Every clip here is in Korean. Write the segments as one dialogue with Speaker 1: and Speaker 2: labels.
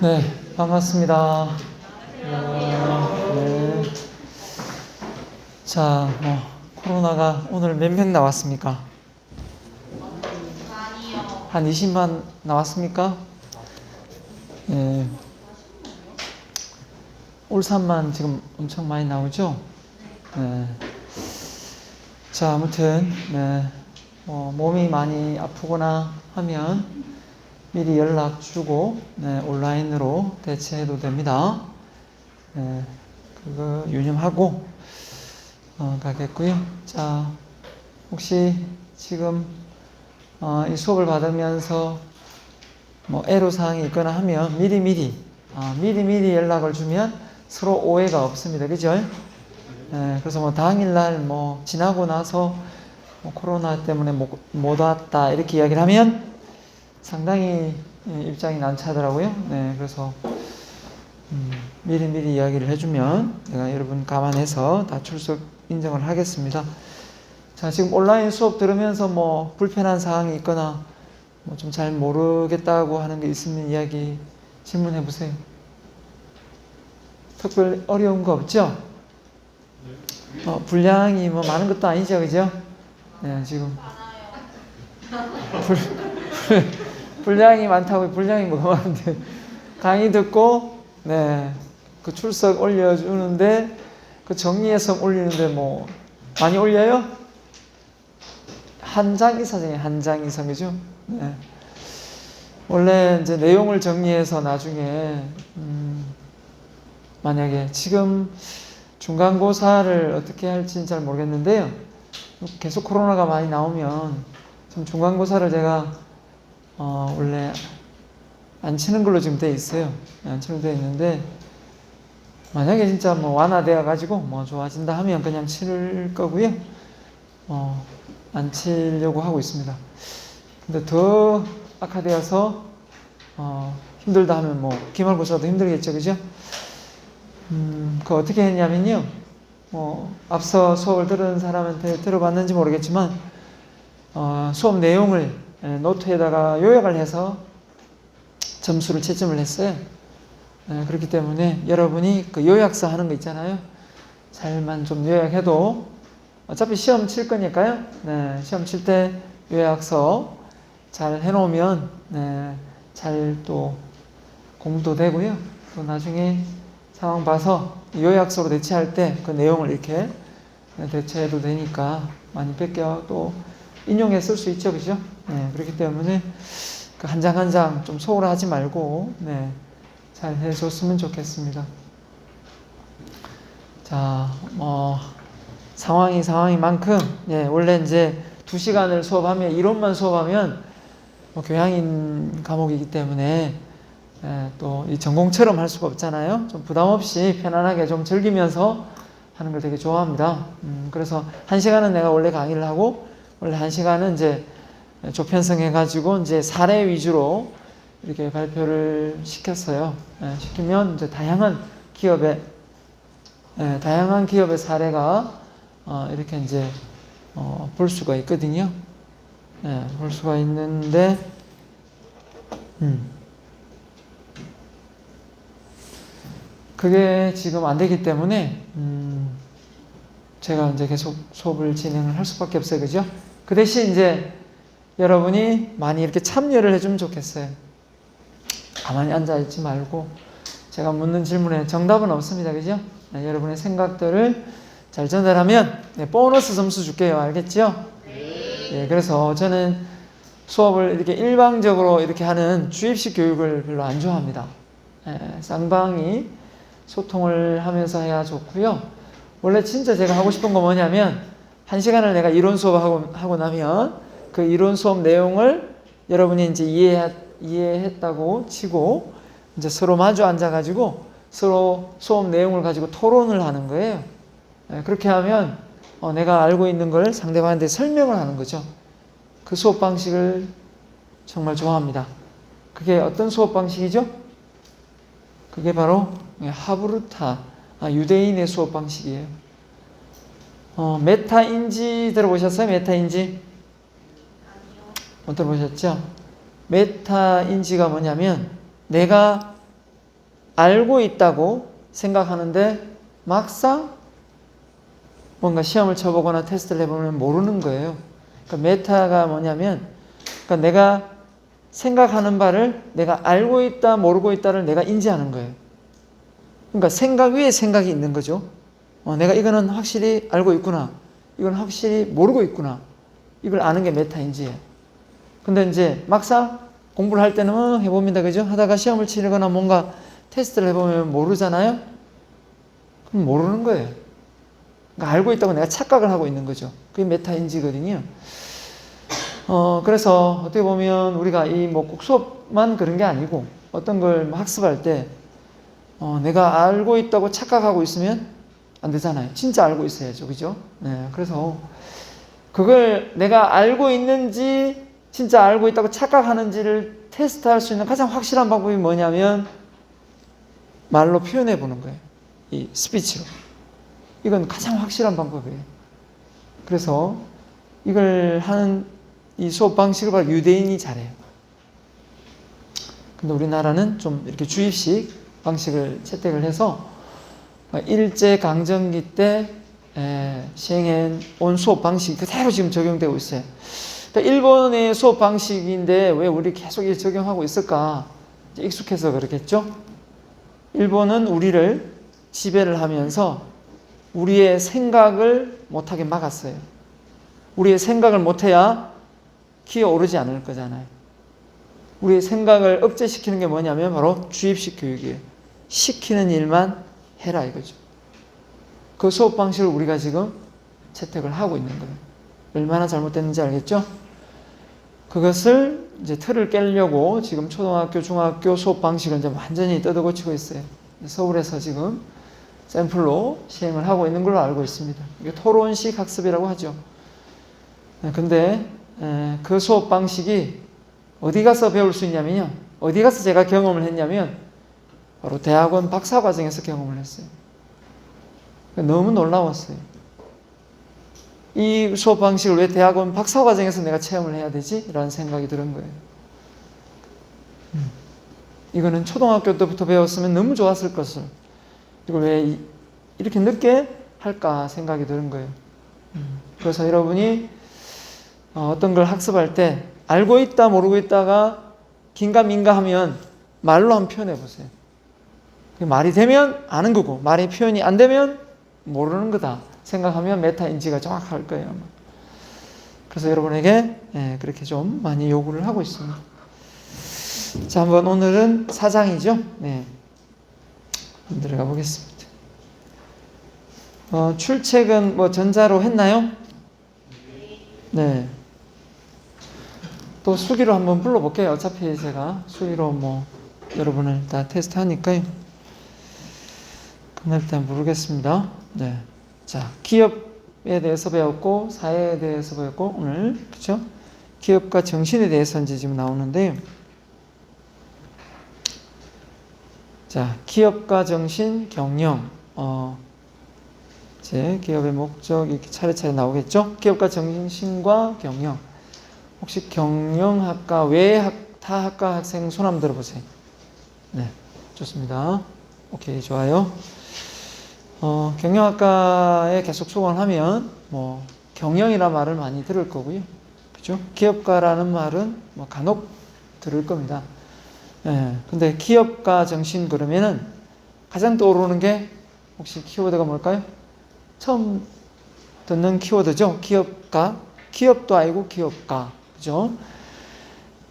Speaker 1: 네, 반갑습니다. 네. 자, 코로나가 오늘 몇 명 나왔습니까? 한 20만 나왔습니까? 네. 울산만 지금 엄청 많이 나오죠? 네. 자, 아무튼, 네. 몸이 많이 아프거나 하면 미리 연락 주고, 네, 온라인으로 대체해도 됩니다. 네, 그거 유념하고, 가겠고요. 자, 혹시 지금, 이 수업을 받으면서 애로사항이 있거나 하면 미리미리 연락을 주면 서로 오해가 없습니다. 그죠? 네, 그래서 당일날 지나고 나서 코로나 때문에 못 왔다 이렇게 이야기를 하면 상당히 입장이 난처하더라고요. 네, 그래서 미리 이야기를 해주면 내가 여러분 감안해서 다 출석 인정을 하겠습니다. 자, 지금 온라인 수업 들으면서 불편한 사항이 있거나 좀 잘 모르겠다고 하는 게 있으면 이야기 질문해 보세요. 특별 어려운 거 없죠? 분량이 많은 것도 아니죠, 그죠? 네, 지금 분량이 많다고 분량이 뭐가 많은데 강의 듣고 네, 그 출석 올려주는데 그 정리해서 올리는데 많이 올려요? 한 장 이상이에요. 한 장 이상이죠. 네. 원래 이제 내용을 정리해서 나중에 만약에 지금 중간고사를 어떻게 할지는 잘 모르겠는데요. 계속 코로나가 많이 나오면 좀 중간고사를 제가 원래 안 치는 걸로 지금 돼 있어요. 안 치는 돼 있는데 만약에 진짜 완화되어 가지고 좋아진다 하면 그냥 칠 거고요. 안 치려고 하고 있습니다. 근데 더 악화되어서 힘들다 하면 기말고사도 힘들겠죠, 그죠? 그 어떻게 했냐면요. 앞서 수업을 들은 사람한테 들어봤는지 모르겠지만 수업 내용을 노트에다가 요약을 해서 점수를 채점을 했어요. 그렇기 때문에 여러분이 그 요약서 하는 거 있잖아요. 잘만 좀 요약해도 어차피 시험 칠 거니까요. 네, 시험 칠 때 요약서 잘 해놓으면 잘 또 공부도 되고요. 또 나중에 상황 봐서 요약서로 대체할 때 그 내용을 이렇게 대체해도 되니까 많이 뺏겨 또 인용해 쓸 수 있죠, 그죠? 네, 그렇기 때문에 그 한 장 한 장 좀 소홀하지 말고 잘 해줬으면 좋겠습니다. 자, 상황이 만큼 원래 이제 2시간을 수업하면 이론만 수업하면 교양인 과목이기 때문에 또 이 전공처럼 할 수가 없잖아요. 좀 부담 없이 편안하게 좀 즐기면서 하는 걸 되게 좋아합니다. 그래서 1시간은 내가 원래 강의를 하고 원래 1시간은 이제 조편성해가지고 이제 사례 위주로 이렇게 발표를 시켰어요. 시키면 이제 다양한 기업의 사례가 이렇게 이제 볼 수가 있거든요. 볼 수가 있는데 그게 지금 안 되기 때문에 제가 이제 계속 수업을 진행을 할 수밖에 없어요, 그죠? 그 대신 이제 여러분이 많이 이렇게 참여를 해주면 좋겠어요. 가만히 앉아있지 말고 제가 묻는 질문에 정답은 없습니다, 그죠? 여러분의 생각들을 잘 전달하면 보너스 점수 줄게요, 알겠죠? 네. 그래서 저는 수업을 이렇게 일방적으로 이렇게 하는 주입식 교육을 별로 안 좋아합니다. 쌍방이 소통을 하면서 해야 좋고요. 원래 진짜 제가 하고 싶은 거 뭐냐면 1시간을 내가 이론 수업하고 나면 그 이론 수업 내용을 여러분이 이제 이해했다고 치고 이제 서로 마주 앉아가지고 서로 수업 내용을 가지고 토론을 하는 거예요. 그렇게 하면 내가 알고 있는 걸 상대방한테 설명을 하는 거죠. 그 수업 방식을 정말 좋아합니다. 그게 어떤 수업 방식이죠? 그게 바로 하브루타, 유대인의 수업 방식이에요. 메타인지 들어보셨어요? 메타인지? 못 들어보셨죠? 메타인지가 뭐냐면 내가 알고 있다고 생각하는데 막상 뭔가 시험을 쳐보거나 테스트를 해보면 모르는 거예요. 그러니까 메타가 뭐냐면, 그러니까 내가 생각하는 바를 내가 알고 있다, 모르고 있다를 내가 인지하는 거예요. 그러니까 생각 위에 생각이 있는 거죠. 내가 이거는 확실히 알고 있구나. 이건 확실히 모르고 있구나. 이걸 아는 게 메타인지예요. 근데 이제 막상 공부를 할 때는 해봅니다. 그죠? 하다가 시험을 치거나 뭔가 테스트를 해보면 모르잖아요? 그럼 모르는 거예요. 그러니까 알고 있다고 내가 착각을 하고 있는 거죠. 그게 메타인지거든요. 그래서 어떻게 보면 우리가 이 뭐 꼭 수업만 그런 게 아니고 어떤 걸 학습할 때 내가 알고 있다고 착각하고 있으면 안 되잖아요. 진짜 알고 있어야죠. 그죠? 네. 그래서 그걸 내가 알고 있는지 진짜 알고 있다고 착각하는지를 테스트할 수 있는 가장 확실한 방법이 뭐냐면 말로 표현해 보는 거예요. 이 스피치로. 이건 가장 확실한 방법이에요. 그래서 이걸 하는 이 수업 방식을 바로 유대인이 잘해요. 근데 우리나라는 좀 이렇게 주입식 방식을 채택을 해서 일제 강점기 때 시행해 온 수업 방식이 그대로 지금 적용되고 있어요. 그러니까 일본의 수업 방식인데 왜 우리 계속 적용하고 있을까? 익숙해서 그렇겠죠? 일본은 우리를 지배를 하면서 우리의 생각을 못하게 막았어요. 우리의 생각을 못해야 기어오르지 않을 거잖아요. 우리의 생각을 억제시키는 게 뭐냐면 바로 주입식 교육이에요. 시키는 일만 해라 이거죠. 그 수업 방식을 우리가 지금 채택을 하고 있는 거예요. 얼마나 잘못됐는지 알겠죠? 그것을 이제 틀을 깨려고 지금 초등학교, 중학교 수업 방식을 이제 완전히 뜯어고치고 있어요. 서울에서 지금 샘플로 시행을 하고 있는 걸로 알고 있습니다. 이게 토론식 학습이라고 하죠. 근데 그 수업 방식이 어디 가서 배울 수 있냐면요. 어디 가서 제가 경험을 했냐면 바로 대학원 박사과정에서 경험을 했어요. 너무 놀라웠어요. 이 수업 방식을 왜 대학원 박사과정에서 내가 체험을 해야 되지? 라는 생각이 드는 거예요. 이거는 초등학교 때부터 배웠으면 너무 좋았을 것을 이걸 왜 이렇게 늦게 할까 생각이 드는 거예요. 그래서 여러분이 어떤 걸 학습할 때 알고 있다 모르고 있다가 긴가민가 하면 말로 한번 표현해 보세요. 말이 되면 아는 거고 말이 표현이 안 되면 모르는 거다 생각하면 메타인지가 정확할 거예요. 아마. 그래서 여러분에게 그렇게 좀 많이 요구를 하고 있습니다. 자, 한번 오늘은 4장이죠. 네. 들어가 보겠습니다. 출첵은 뭐 전자로 했나요? 네. 또 수기로 한번 불러볼게요. 어차피 제가 수기로 뭐 여러분을 다 테스트 하니까요. 끝날 때 모르겠습니다. 네. 자, 기업에 대해서 배웠고, 사회에 대해서 배웠고, 오늘, 그쵸? 기업과 정신에 대해서 이제 지금 나오는데요. 자, 기업과 정신, 경영. 제 기업의 목적, 이렇게 차례차례 나오겠죠? 기업과 정신과 경영. 혹시 경영학과 외 타 학과 학생 손 한번 들어보세요. 네, 좋습니다. 오케이, 좋아요. 경영학과에 계속 수강을 하면 뭐 경영이라는 말을 많이 들을 거고요. 그죠? 기업가라는 말은 뭐 간혹 들을 겁니다. 예, 근데 기업가 정신 그러면은 가장 떠오르는 게 혹시 키워드가 뭘까요? 처음 듣는 키워드죠. 기업가. 기업도 아니고 기업가. 그죠?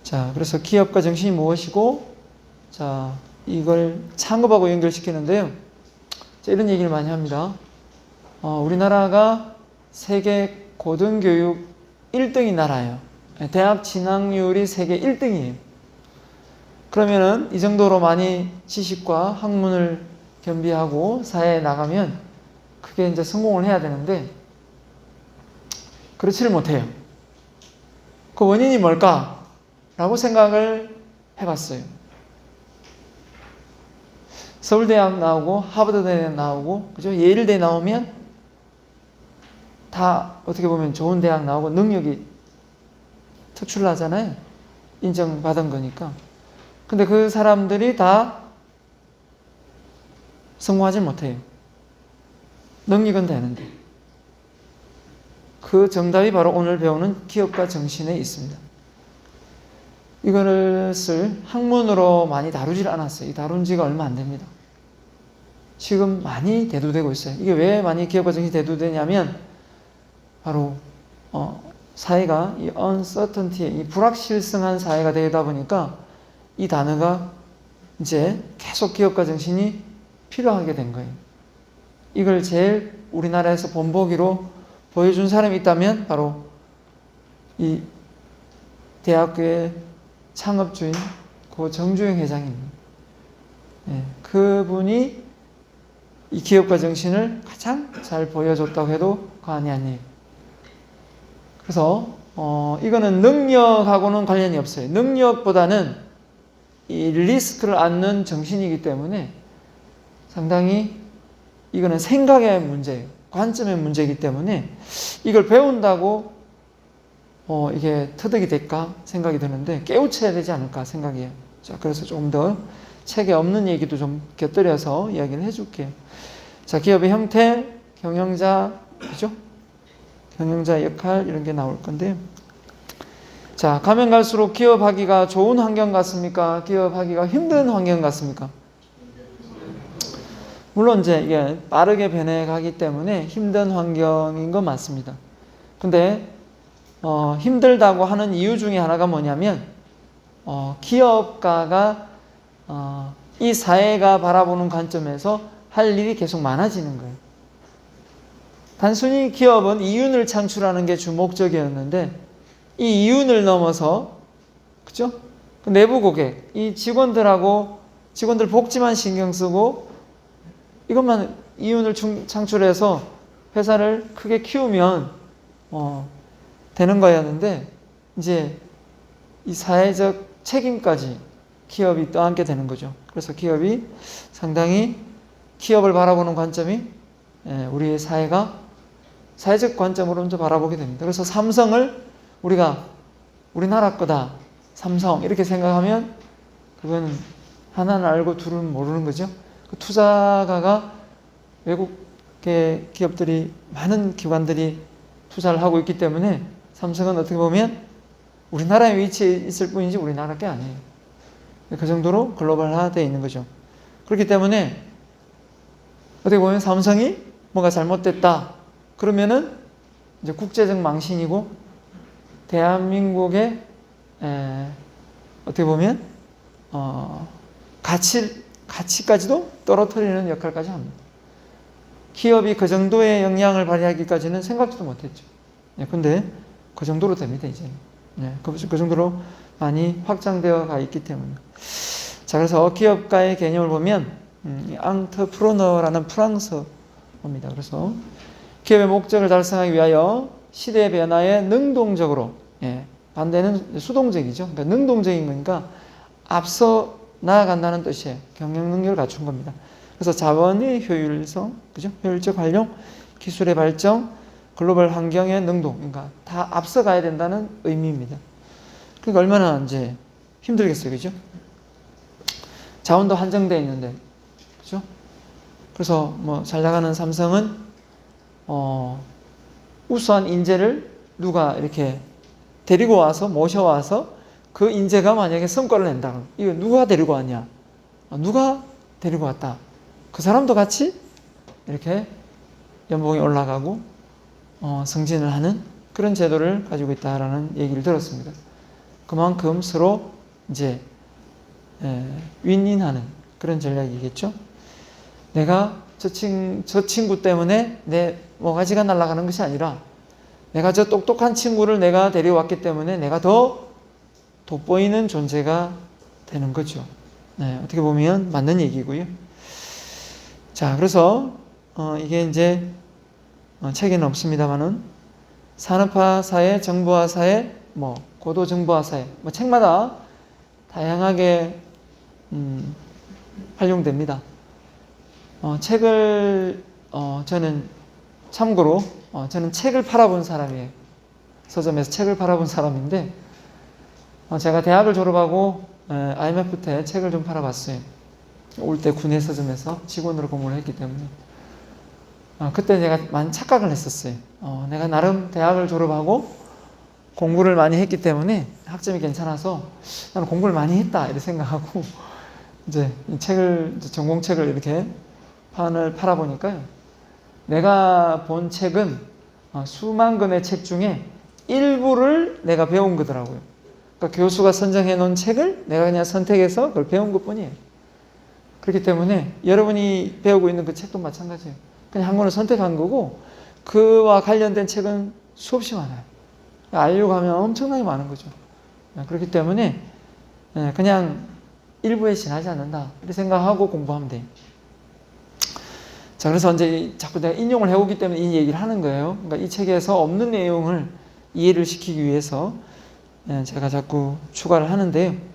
Speaker 1: 자, 그래서 기업가 정신이 무엇이고, 자, 이걸 창업하고 연결시키는데요. 자, 이런 얘기를 많이 합니다. 우리나라가 세계 고등교육 1등인 나라예요. 대학 진학률이 세계 1등이에요. 그러면은 이 정도로 많이 지식과 학문을 겸비하고 사회에 나가면 그게 이제 성공을 해야 되는데 그렇지를 못해요. 그 원인이 뭘까? 라고 생각을 해봤어요. 서울대학 나오고 하버드대 나오고 그죠? 예일대 나오면 다 어떻게 보면 좋은 대학 나오고 능력이 특출나잖아요. 인정받은 거니까. 근데 그 사람들이 다 성공하지 못해요. 능력은 되는데. 그 정답이 바로 오늘 배우는 기업가 정신에 있습니다. 이것을 학문으로 많이 다루질 않았어요. 다룬 지가 얼마 안 됩니다. 지금 많이 대두되고 있어요. 이게 왜 많이 기업가 정신이 대두되냐면 바로 사회가 이 uncertainty, 이 불확실성한 사회가 되다 보니까 이 단어가 이제 계속 기업가 정신이 필요하게 된 거예요. 이걸 제일 우리나라에서 본보기로 보여준 사람이 있다면 바로 이 대학교의 창업주인 고 정주영 회장입니다. 그분이 이 기업가 정신을 가장 잘 보여줬다고 해도 과언이 아니에요. 그래서 이거는 능력하고는 관련이 없어요. 능력보다는 이 리스크를 안는 정신이기 때문에 상당히 이거는 생각의 문제예요. 관점의 문제이기 때문에 이걸 배운다고 이게 터득이 될까 생각이 드는데 깨우쳐야 되지 않을까 생각이에요. 자, 그래서 조금 더 책에 없는 얘기도 좀 곁들여서 이야기를 해줄게요. 자, 기업의 형태, 경영자, 그죠? 경영자 역할 이런 게 나올 건데요. 자, 가면 갈수록 기업하기가 좋은 환경 같습니까? 기업하기가 힘든 환경 같습니까? 물론 이제 이게 빠르게 변해가기 때문에 힘든 환경인 건 맞습니다. 근데 힘들다고 하는 이유 중에 하나가 뭐냐면 기업가가 이 사회가 바라보는 관점에서 할 일이 계속 많아지는 거예요. 단순히 기업은 이윤을 창출하는 게 주 목적이었는데 이 이윤을 넘어서 그죠? 내부 고객, 이 직원들 복지만 신경 쓰고 이것만 이윤을 창출해서 회사를 크게 키우면 되는 거였는데 이제 이 사회적 책임까지 기업이 떠안게 되는 거죠. 그래서 기업이 상당히 기업을 바라보는 관점이 우리의 사회가 사회적 관점으로 먼저 바라보게 됩니다. 그래서 삼성을 우리가 우리나라 거다, 삼성 이렇게 생각하면 그건 하나는 알고 둘은 모르는 거죠. 그 투자가가 외국의 기업들이 많은 기관들이 투자를 하고 있기 때문에 삼성은 어떻게 보면 우리나라에 위치해 있을 뿐이지 우리나라 게 아니에요. 그 정도로 글로벌화되어 있는 거죠. 그렇기 때문에 어떻게 보면 삼성이 뭔가 잘못됐다 그러면은 이제 국제적 망신이고 대한민국의 어떻게 보면 가치까지도 떨어뜨리는 역할까지 합니다. 기업이 그 정도의 영향을 발휘하기까지는 생각지도 못했죠. 근데 그 정도로 됩니다, 이제. 그 정도로 많이 확장되어 가 있기 때문에. 자, 그래서 기업가의 개념을 보면, 앙트프로너라는 프랑스어입니다. 그래서 기업의 목적을 달성하기 위하여 시대의 변화에 능동적으로, 반대는 수동적이죠. 그러니까 능동적인 거니까 앞서 나아간다는 뜻이에요. 경영 능력을 갖춘 겁니다. 그래서 자원의 효율성, 그죠? 효율적 활용, 기술의 발전, 글로벌 환경의 능동, 그러니까 다 앞서가야 된다는 의미입니다. 그러니까 얼마나 이제 힘들겠어요, 그죠? 자원도 한정되어 있는데, 그죠? 그래서 뭐 잘 나가는 삼성은 우수한 인재를 누가 이렇게 데리고 와서 모셔와서 그 인재가 만약에 성과를 낸다. 이거 누가 데리고 왔냐? 누가 데리고 왔다. 그 사람도 같이 이렇게 연봉이 올라가고 승진을 하는 그런 제도를 가지고 있다라는 얘기를 들었습니다. 그만큼 서로 이제 윈윈하는 그런 전략이겠죠. 내가 저 친구 때문에 내 모가지가 날아가는 것이 아니라 내가 저 똑똑한 친구를 내가 데려왔기 때문에 내가 더 돋보이는 존재가 되는 거죠. 어떻게 보면 맞는 얘기고요. 자, 그래서 이게 이제 책에는 없습니다만은 산업화 사회, 정보화 사회, 고도 정보화 사회, 책마다 다양하게 활용됩니다. 책을 저는 참고로 저는 책을 팔아본 사람이에요. 서점에서 책을 팔아본 사람인데 제가 대학을 졸업하고 IMF 때 책을 좀 팔아봤어요. 올 때 군내 서점에서 직원으로 근무를 했기 때문에 그때 내가 많이 착각을 했었어요. 내가 나름 대학을 졸업하고 공부를 많이 했기 때문에 학점이 괜찮아서 나는 공부를 많이 했다 이렇게 생각하고 이제 이 책을 전공책을 이렇게 판을 팔아보니까요. 내가 본 책은 수만 권의 책 중에 일부를 내가 배운 거더라고요. 그러니까 교수가 선정해 놓은 책을 내가 그냥 선택해서 그걸 배운 것 뿐이에요. 그렇기 때문에 여러분이 배우고 있는 그 책도 마찬가지예요. 그냥 한 권을 선택한 거고 그와 관련된 책은 수없이 많아요. 알려고 하면 엄청나게 많은 거죠. 그렇기 때문에 그냥 일부에 지나지 않는다 이렇게 생각하고 공부하면 돼요. 자, 그래서 이제 자꾸 내가 인용을 해오기 때문에 이 얘기를 하는 거예요. 그러니까 이 책에서 없는 내용을 이해를 시키기 위해서 제가 자꾸 추가를 하는데요.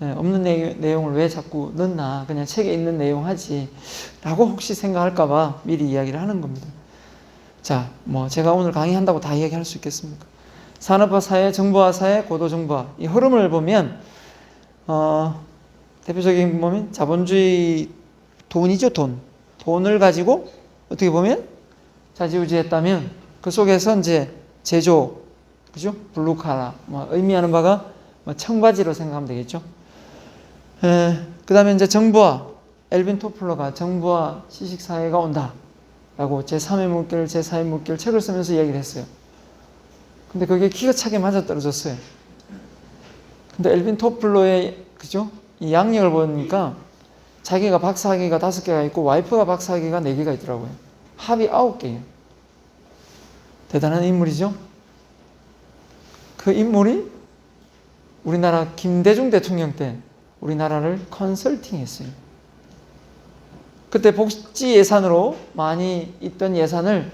Speaker 1: 없는 내용을 왜 자꾸 넣나, 그냥 책에 있는 내용 하지 라고 혹시 생각할까봐 미리 이야기를 하는 겁니다. 자, 뭐 제가 오늘 강의한다고 다 이야기할 수 있겠습니까? 산업화 사회, 정보화 사회, 고도정보화 이 흐름을 보면 대표적인 보면 자본주의 돈이죠. 돈을 가지고 어떻게 보면 좌지우지했다면 그 속에서 이제 제조, 그죠? 블루칼라 의미하는 바가 청바지로 생각하면 되겠죠. 그 다음에 이제 정보화, 엘빈 토플러가 정보화 지식사회가 온다 라고 제3의 물결, 제4의 물결 책을 쓰면서 이야기를 했어요. 근데 그게 기가 차게 맞아떨어졌어요. 근데 엘빈 토플러의 그죠? 이 양력을 보니까 자기가 박사학위가 5개가 있고 와이프가 박사학위가 4개가 있더라고요. 합이 9개예요. 대단한 인물이죠. 그 인물이 우리나라 김대중 대통령 때 우리나라를 컨설팅했어요. 그때 복지 예산으로 많이 있던 예산을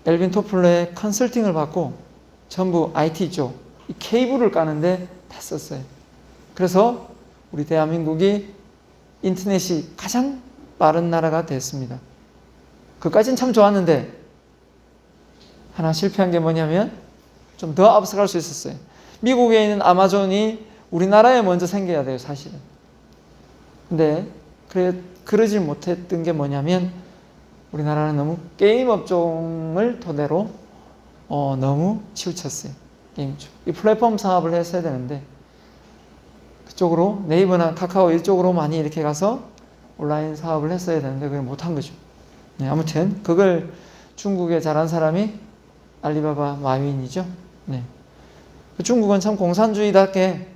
Speaker 1: 엘빈 토플러의 컨설팅을 받고 전부 IT 쪽 이 케이블을 까는데 다 썼어요. 그래서 우리 대한민국이 인터넷이 가장 빠른 나라가 됐습니다. 그까진 참 좋았는데 하나 실패한 게 뭐냐면 좀 더 앞서갈 수 있었어요. 미국에 있는 아마존이 우리나라에 먼저 생겨야 돼요, 사실은. 근데 그러지 못했던 게 뭐냐면 우리나라는 너무 게임 업종을 토대로 너무 치우쳤어요. 게임 쪽. 이 플랫폼 사업을 했어야 되는데 그쪽으로 네이버나 카카오 이쪽으로 많이 이렇게 가서 온라인 사업을 했어야 되는데 그걸 못한 거죠. 네, 아무튼 그걸 중국에 잘한 사람이 알리바바 마윈이죠. 네. 중국은 참 공산주의답게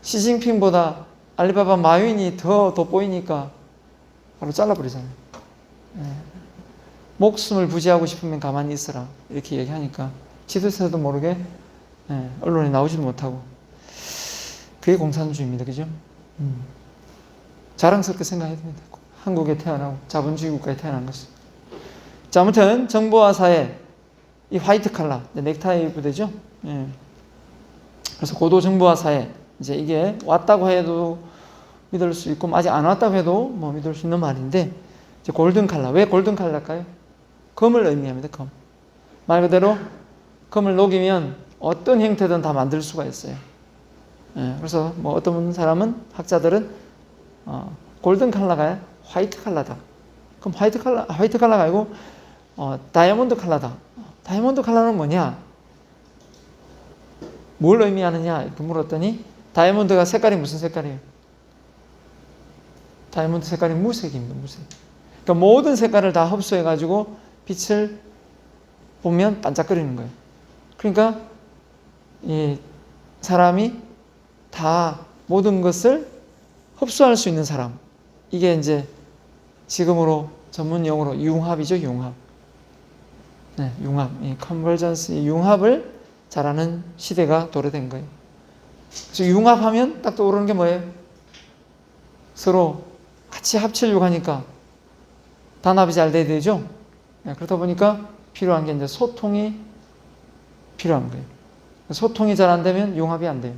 Speaker 1: 시진핑보다 알리바바 마윈이 더 돋보이니까 바로 잘라버리잖아요. 네. 목숨을 부지하고 싶으면 가만히 있어라 이렇게 얘기하니까 지도세도 모르게 언론에 나오지도 못하고 그게 공산주의입니다. 그죠? 자랑스럽게 생각해야 됩니다. 한국에 태어나고 자본주의 국가에 태어난 것은. 자, 아무튼 정보화 사회 이 화이트 칼라 넥타이 부대죠. 그래서 고도 정보화 사회 이제 이게 왔다고 해도 믿을 수 있고 아직 안 왔다고 해도 뭐 믿을 수 있는 말인데 이제 골든 칼라 왜 골든 칼라일까요? 금을 의미합니다. 금. 말 그대로 금을 녹이면 어떤 형태든 다 만들 수가 있어요. 그래서 뭐 어떤 사람은 학자들은 골든 칼라가 화이트 칼라다. 그럼 화이트 칼라가 아니고 다이아몬드 칼라다. 다이아몬드 칼라는 뭐냐? 뭘 의미하느냐? 이렇게 물었더니 다이아몬드가 색깔이 무슨 색깔이에요? 다이아몬드 색깔이 무색입니다. 무색. 그러니까 모든 색깔을 다 흡수해가지고 빛을 보면 반짝거리는 거예요. 그러니까 이 사람이 다 모든 것을 흡수할 수 있는 사람. 이게 이제 지금으로 전문 용어로 융합이죠. 융합. 네, 융합. 이 컨버전스, 융합을 잘하는 시대가 도래된 거예요. 그래서 융합하면 딱 떠오르는 게 뭐예요? 서로 같이 합치려고 하니까 단합이 잘 돼야 되죠. 그러다 보니까 필요한 게 이제 소통이 필요한 거예요. 소통이 잘 안 되면 융합이 안 돼요.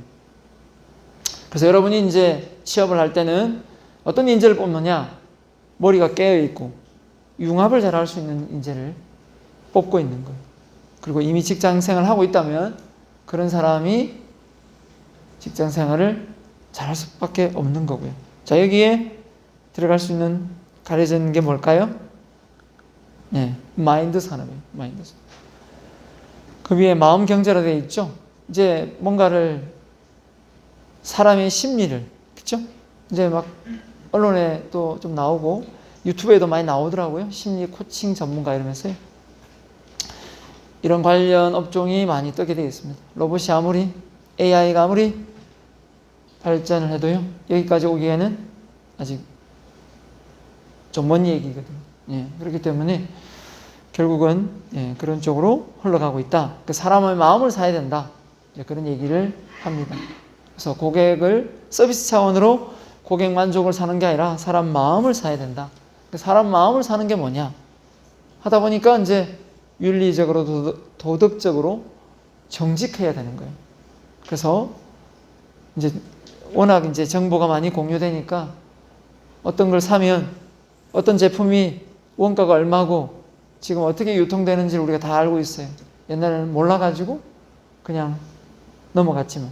Speaker 1: 그래서 여러분이 이제 취업을 할 때는 어떤 인재를 뽑느냐? 머리가 깨어있고 융합을 잘 할 수 있는 인재를 뽑고 있는 거예요. 그리고 이미 직장 생활을 하고 있다면 그런 사람이 직장 생활을 잘할 수밖에 없는 거고요. 자, 여기에 들어갈 수 있는 가려진 게 뭘까요? 네, 마인드 산업이에요. 마인드 산업. 그 위에 마음 경제로 되어 있죠. 이제 뭔가를 사람의 심리를, 그렇죠? 이제 막 언론에 또 좀 나오고 유튜브에도 많이 나오더라고요. 심리 코칭 전문가 이러면서요. 이런 관련 업종이 많이 뜨게 되어 있습니다. 로봇이 아무리 AI가 아무리 발전을 해도요. 여기까지 오기에는 아직 좀 먼 얘기거든요. 예, 그렇기 때문에 결국은 그런 쪽으로 흘러가고 있다. 그 사람의 마음을 사야 된다. 그런 얘기를 합니다. 그래서 고객을 서비스 차원으로 고객 만족을 사는 게 아니라 사람 마음을 사야 된다. 사람 마음을 사는 게 뭐냐? 하다 보니까 이제 윤리적으로 도덕적으로 정직해야 되는 거예요. 그래서 이제 워낙 이제 정보가 많이 공유되니까 어떤 걸 사면 어떤 제품이 원가가 얼마고 지금 어떻게 유통되는지 우리가 다 알고 있어요. 옛날에는 몰라가지고 그냥 넘어갔지만,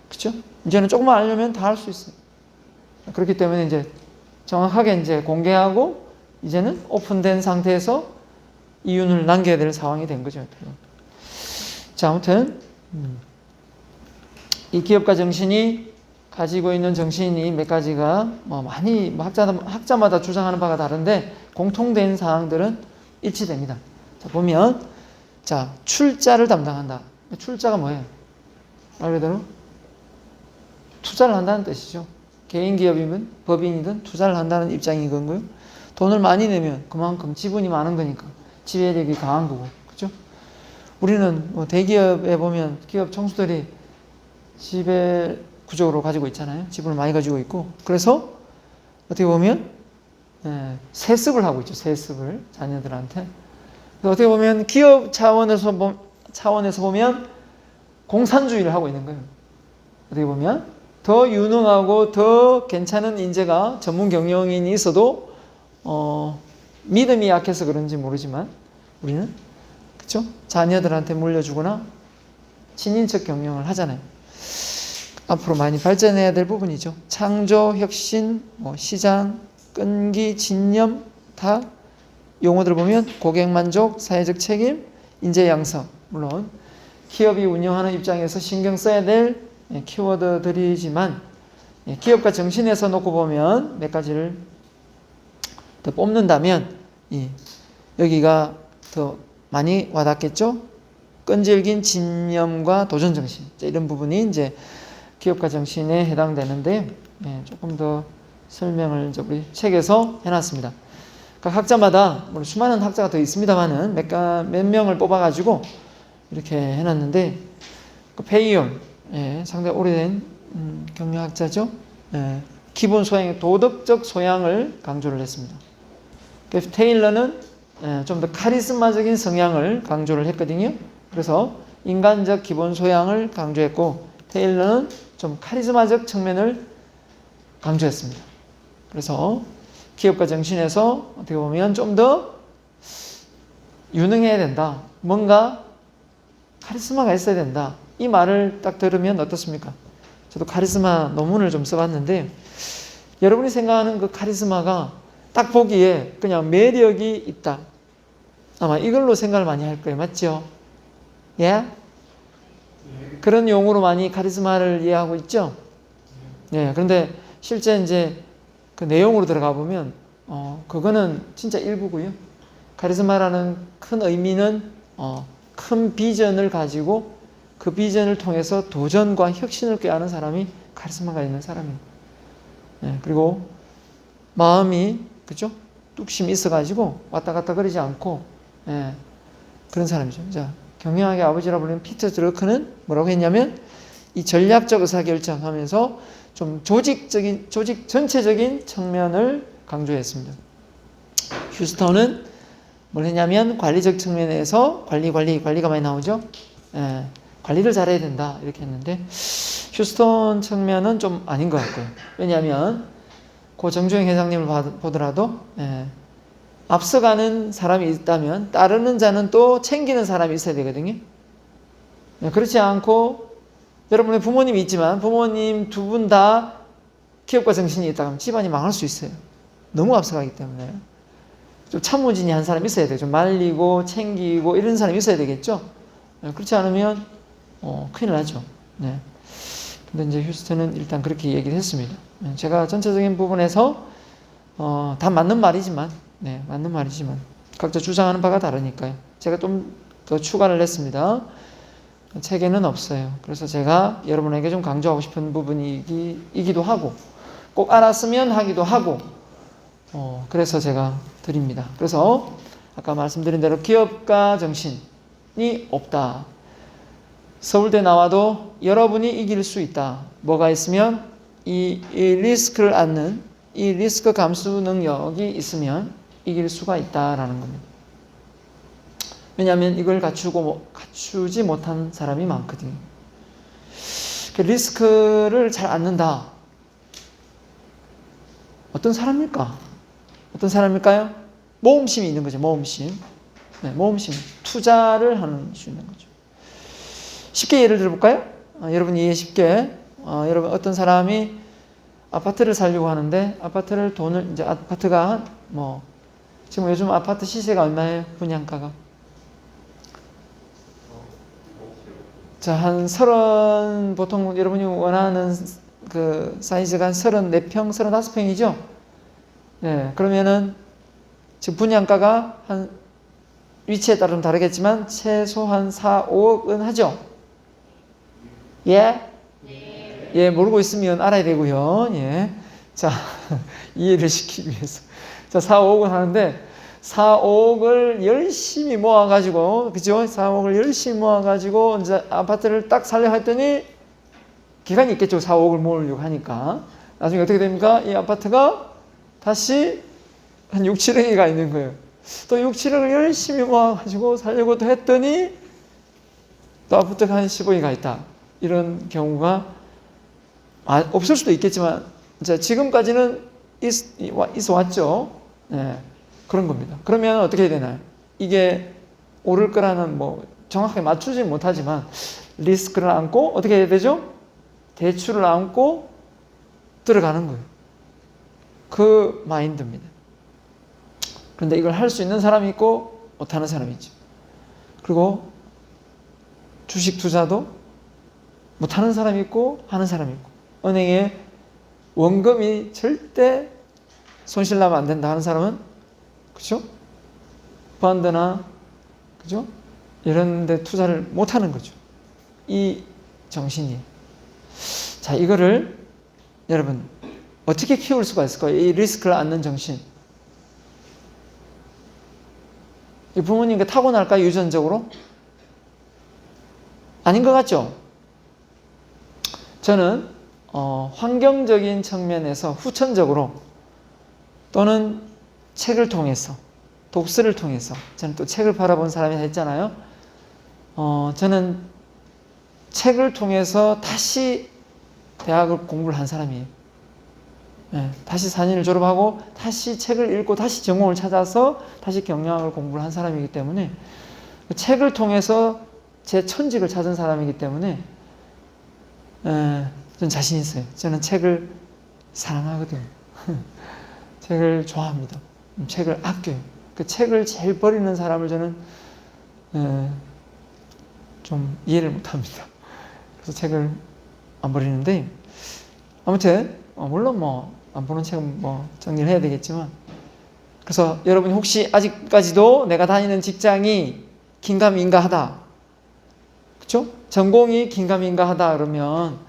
Speaker 1: 그렇죠? 이제는 조금만 알려면 다 알 수 있어요. 그렇기 때문에 이제 정확하게 이제 공개하고 이제는 오픈된 상태에서 이윤을 남겨야 될 상황이 된 거죠. 자, 아무튼 이 기업가 정신이 가지고 있는 정신이 몇 가지가 많이 학자마다 주장하는 바가 다른데 공통된 사항들은 일치됩니다. 자, 보면 자, 출자를 담당한다. 출자가 뭐예요? 말 그대로 투자를 한다는 뜻이죠. 개인 기업이든 법인이든 투자를 한다는 입장인 건고요. 돈을 많이 내면 그만큼 지분이 많은 거니까 지배력이 강한 거고, 그렇죠? 우리는 뭐 대기업에 보면 기업 총수들이 지배 구조로 가지고 있잖아요. 지분을 많이 가지고 있고, 그래서 어떻게 보면 세습을 하고 있죠. 세습을 자녀들한테. 그래서 어떻게 보면 기업 차원에서 보면 공산주의를 하고 있는 거예요. 어떻게 보면 더 유능하고 더 괜찮은 인재가 전문 경영인이 있어도 믿음이 약해서 그런지 모르지만 우리는 그렇죠? 자녀들한테 물려주거나 친인척 경영을 하잖아요. 앞으로 많이 발전해야 될 부분이죠. 창조, 혁신, 시장, 끈기, 진념 다 용어들 보면 고객 만족, 사회적 책임, 인재 양성. 물론 기업이 운영하는 입장에서 신경 써야 될 키워드들이지만 기업가 정신에서 놓고 보면 몇 가지를 더 뽑는다면 여기가 더 많이 와닿겠죠. 끈질긴 진념과 도전 정신 이런 부분이 이제 기업가 정신에 해당되는데 조금 더 설명을 이제 우리 책에서 해놨습니다. 각 학자마다 물론 수많은 학자가 더 있습니다만은 몇 명을 뽑아가지고 이렇게 해놨는데 그 페이온 상당히 오래된 경영학자죠. 기본 소양의 도덕적 소양을 강조를 했습니다. 테일러는 좀 더 카리스마적인 성향을 강조를 했거든요. 그래서 인간적 기본 소양을 강조했고 테일러는 좀 카리스마적 측면을 강조했습니다. 그래서 기업가 정신에서 어떻게 보면 좀 더 유능해야 된다. 뭔가 카리스마가 있어야 된다. 이 말을 딱 들으면 어떻습니까? 저도 카리스마 논문을 좀 써봤는데 여러분이 생각하는 그 카리스마가 딱 보기에 그냥 매력이 있다. 아마 이걸로 생각을 많이 할 거예요. 맞죠? 예? 그런 용어로 많이 카리스마를 이해하고 있죠? 예. 그런데 실제 이제 그 내용으로 들어가 보면 그거는 진짜 일부고요. 카리스마라는 큰 의미는 큰 비전을 가지고 그 비전을 통해서 도전과 혁신을 꾀하는 사람이 카리스마가 있는 사람입니다. 예, 그리고 마음이 그죠? 뚝심이 있어가지고 왔다 갔다 거리지 않고 그런 사람이죠. 자, 경영학의 아버지라 불리는 피터 드러크는 뭐라고 했냐면 이 전략적 의사결정하면서 좀 조직 전체적인 측면을 강조했습니다. 휴스턴은 뭘 했냐면 관리적 측면에서 관리가 많이 나오죠. 관리를 잘해야 된다 이렇게 했는데 휴스턴 측면은 좀 아닌 것 같고요. 왜냐하면 고 정주영 회장님을 보더라도 앞서가는 사람이 있다면 따르는 자는 또 챙기는 사람이 있어야 되거든요. 그렇지 않고 여러분의 부모님이 있지만 부모님 두 분 다 기업가 정신이 있다 그러면 집안이 망할 수 있어요. 너무 앞서가기 때문에. 좀 참무진이 한 사람 있어야 돼요. 좀 말리고 챙기고 이런 사람이 있어야 되겠죠. 그렇지 않으면 큰일 나죠. 네. 근데 이제 휴스턴은 일단 그렇게 얘기를 했습니다. 제가 전체적인 부분에서 다 맞는 말이지만, 네, 맞는 말이지만 각자 주장하는 바가 다르니까요. 제가 좀 더 추가를 했습니다. 책에는 없어요. 그래서 제가 여러분에게 좀 강조하고 싶은 부분이기도 하고, 꼭 알았으면 하기도 하고, 그래서 제가 드립니다. 그래서 아까 말씀드린 대로 기업가 정신이 없다. 서울대 나와도 여러분이 이길 수 있다. 뭐가 있으면 이 리스크를 안는 이 리스크 감수 능력이 있으면 이길 수가 있다라는 겁니다. 왜냐하면 이걸 갖추지 못한 사람이 많거든요. 리스크를 잘 안는다. 어떤 사람일까? 어떤 사람일까요? 모험심이 있는 거죠. 모험심. 네, 모험심. 투자를 하는 수 있는 거죠. 쉽게 예를 들어볼까요? 여러분 이해 쉽게. 여러분 어떤 사람이 아파트를 살려고 하는데 아파트가 지금 요즘 아파트 시세가 얼마예요? 분양가가? 자, 보통 여러분이 원하는 그 사이즈가 한 34평, 35평이죠? 네, 그러면은 지금 분양가가 한 위치에 따라 좀 다르겠지만 최소한 4, 5억은 하죠? 예? 예, 모르고 있으면 알아야 되고요. 예. 자, 이해를 시키기 위해서. 자, 4, 5억은 하는데 4, 5억을 열심히 모아가지고, 그죠? 4, 5억을 열심히 모아가지고, 이제 아파트를 딱 살려 했더니, 기간이 있겠죠. 4, 5억을 모으려고 하니까. 나중에 어떻게 됩니까? 이 아파트가 다시 한 6, 7억이가 있는 거예요. 또 6, 7억을 열심히 모아가지고 살려고 또 했더니, 또 아파트가 한 10억이가 있다. 이런 경우가 없을 수도 있겠지만, 이제 지금까지는 있어 왔죠. 네. 그런 겁니다. 그러면 어떻게 해야 되나요? 이게 오를 거라는 정확하게 맞추지 못하지만 리스크를 안고 어떻게 해야 되죠? 대출을 안고 들어가는 거예요. 그 마인드입니다. 그런데 이걸 할 수 있는 사람이 있고 못하는 사람이 있죠. 그리고 주식 투자도 못하는 사람이 있고 하는 사람이 있고, 은행에 원금이 절대 손실 나면 안 된다 하는 사람은, 그죠? 펀드나, 그죠? 이런 데 투자를 못 하는 거죠. 이 정신이. 자, 이거를 여러분 어떻게 키울 수가 있을까요? 이 리스크를 안는 정신. 이 부모님께 타고날까요? 유전적으로? 아닌 것 같죠? 저는 환경적인 측면에서 후천적으로 또는 책을 통해서, 독서를 통해서, 저는 또 책을 바라본 사람이 했잖아요. 저는 책을 통해서 다시 대학을 공부를 한 사람이에요. 네, 다시 4년을 졸업하고 다시 책을 읽고 다시 전공을 찾아서 다시 경영학을 공부를 한 사람이기 때문에, 책을 통해서 제 천직을 찾은 사람이기 때문에 저는 자신 있어요. 저는 책을 사랑하거든요. 책을 좋아합니다. 책을 아껴요. 그 책을 제일 버리는 사람을 저는 좀 이해를 못합니다. 그래서 책을 안 버리는데, 아무튼 물론 안 보는 책은 정리를 해야 되겠지만, 그래서 여러분이 혹시 아직까지도 내가 다니는 직장이 긴가민가하다, 그렇죠? 전공이 긴가민가하다 그러면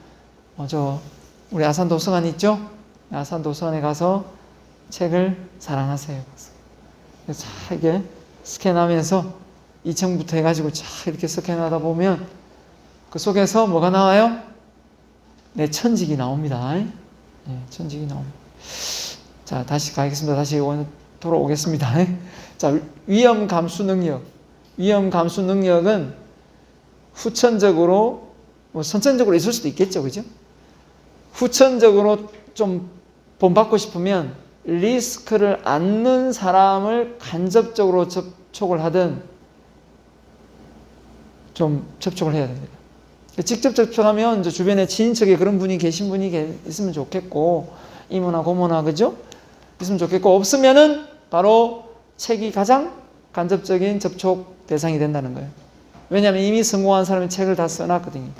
Speaker 1: 우리 아산 도서관 있죠? 아산 도서관에 가서 책을 사랑하세요. 자, 이게 스캔하면서 2층부터 해가지고 자 이렇게 스캔하다 보면 그 속에서 뭐가 나와요? 네, 천직이 나옵니다. 네, 천직이 나옵니다. 자, 다시 가겠습니다. 다시 돌아오겠습니다. 자, 위험 감수 능력. 위험 감수 능력은 후천적으로, 선천적으로 있을 수도 있겠죠. 그죠? 후천적으로 좀 본받고 싶으면 리스크를 안는 사람을 간접적으로 접촉을 하든 좀 접촉을 해야 됩니다. 직접 접촉하면 이제 주변에 친인척에 그런 분이 계신 분이 있으면 좋겠고, 이모나 고모나, 그죠? 있으면 좋겠고, 없으면은 바로 책이 가장 간접적인 접촉 대상이 된다는 거예요. 왜냐하면 이미 성공한 사람이 책을 다 써놨거든요.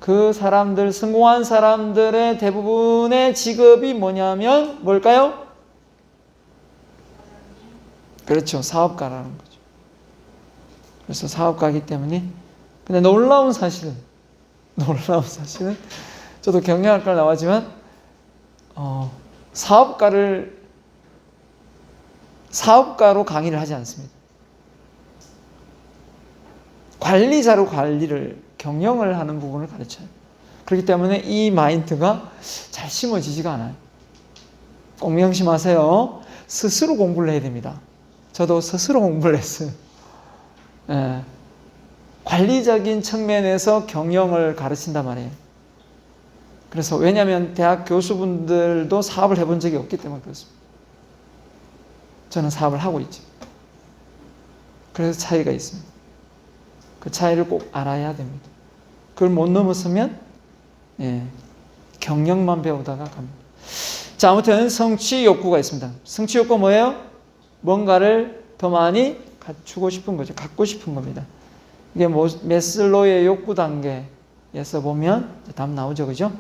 Speaker 1: 그 사람들, 성공한 사람들의 대부분의 직업이 뭐냐면 뭘까요? 그렇죠. 사업가라는 거죠. 그래서 사업가이기 때문에. 근데 놀라운 사실은 저도 경영학과 나왔지만 사업가로 강의를 하지 않습니다. 관리자로 경영을 하는 부분을 가르쳐요. 그렇기 때문에 이 마인드가 잘 심어지지가 않아요. 꼭 명심하세요. 스스로 공부를 해야 됩니다. 저도 스스로 공부를 했어요. 예. 관리적인 측면에서 경영을 가르친단 말이에요. 그래서 왜냐하면 대학 교수분들도 사업을 해본 적이 없기 때문에 그렇습니다. 저는 사업을 하고 있죠. 그래서 차이가 있습니다. 그 차이를 꼭 알아야 됩니다. 그걸 못 넘었으면 경영만 배우다가 갑니다. 자, 아무튼 성취 욕구가 있습니다. 성취 욕구가 뭐예요? 뭔가를 더 많이 갖추고 싶은 거죠. 갖고 싶은 겁니다. 이게 메슬로의 욕구 단계에서 보면 답 나오죠, 그죠?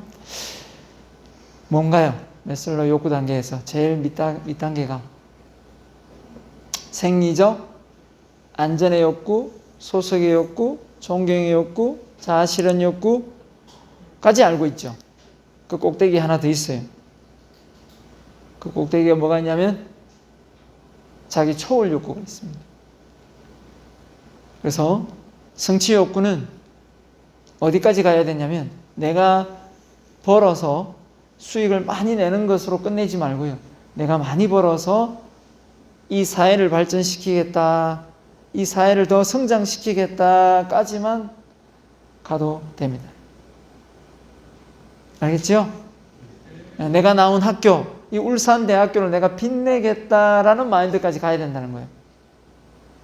Speaker 1: 뭔가요? 메슬로 욕구 단계에서 제일 밑단계가 생리적, 안전의 욕구, 소속의 욕구, 존경의 욕구, 자아실현 욕구까지 알고 있죠. 그 꼭대기 하나 더 있어요. 그 꼭대기가 뭐가 있냐면 자기 초월 욕구가 있습니다. 그래서 성취 욕구는 어디까지 가야 되냐면 내가 벌어서 수익을 많이 내는 것으로 끝내지 말고요. 내가 많이 벌어서 이 사회를 발전시키겠다, 이 사회를 더 성장시키겠다까지만 가도 됩니다. 알겠죠? 내가 나온 학교, 이 울산대학교를 내가 빛내겠다라는 마인드까지 가야 된다는 거예요.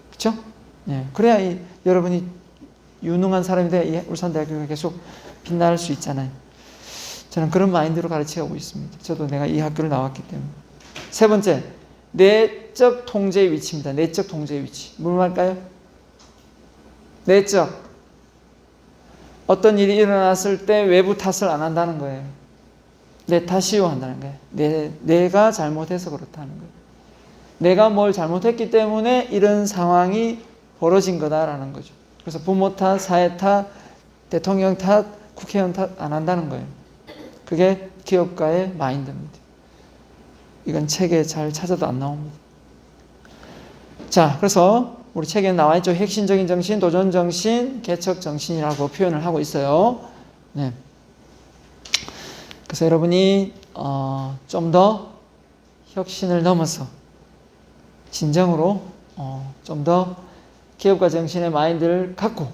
Speaker 1: 그렇죠? 그래야 여러분이 유능한 사람이 돼야 울산대학교가 계속 빛날 수 있잖아요. 저는 그런 마인드로 가르치고 있습니다. 저도 내가 이 학교를 나왔기 때문에. 세 번째, 내적 통제의 위치입니다. 내적 통제의 위치. 뭘 말까요? 내적. 어떤 일이 일어났을 때 외부 탓을 안 한다는 거예요. 내 탓이요 한다는 거예요. 내가 잘못해서 그렇다는 거예요. 내가 뭘 잘못했기 때문에 이런 상황이 벌어진 거다라는 거죠. 그래서 부모 탓, 사회 탓, 대통령 탓, 국회의원 탓 안 한다는 거예요. 그게 기업가의 마인드입니다. 이건 책에 잘 찾아도 안 나옵니다. 자, 그래서 우리 책에 나와 있죠. 혁신적인 정신, 도전 정신, 개척 정신이라고 표현을 하고 있어요. 네. 그래서 여러분이 좀 더 혁신을 넘어서 진정으로 좀 더 기업가 정신의 마인드를 갖고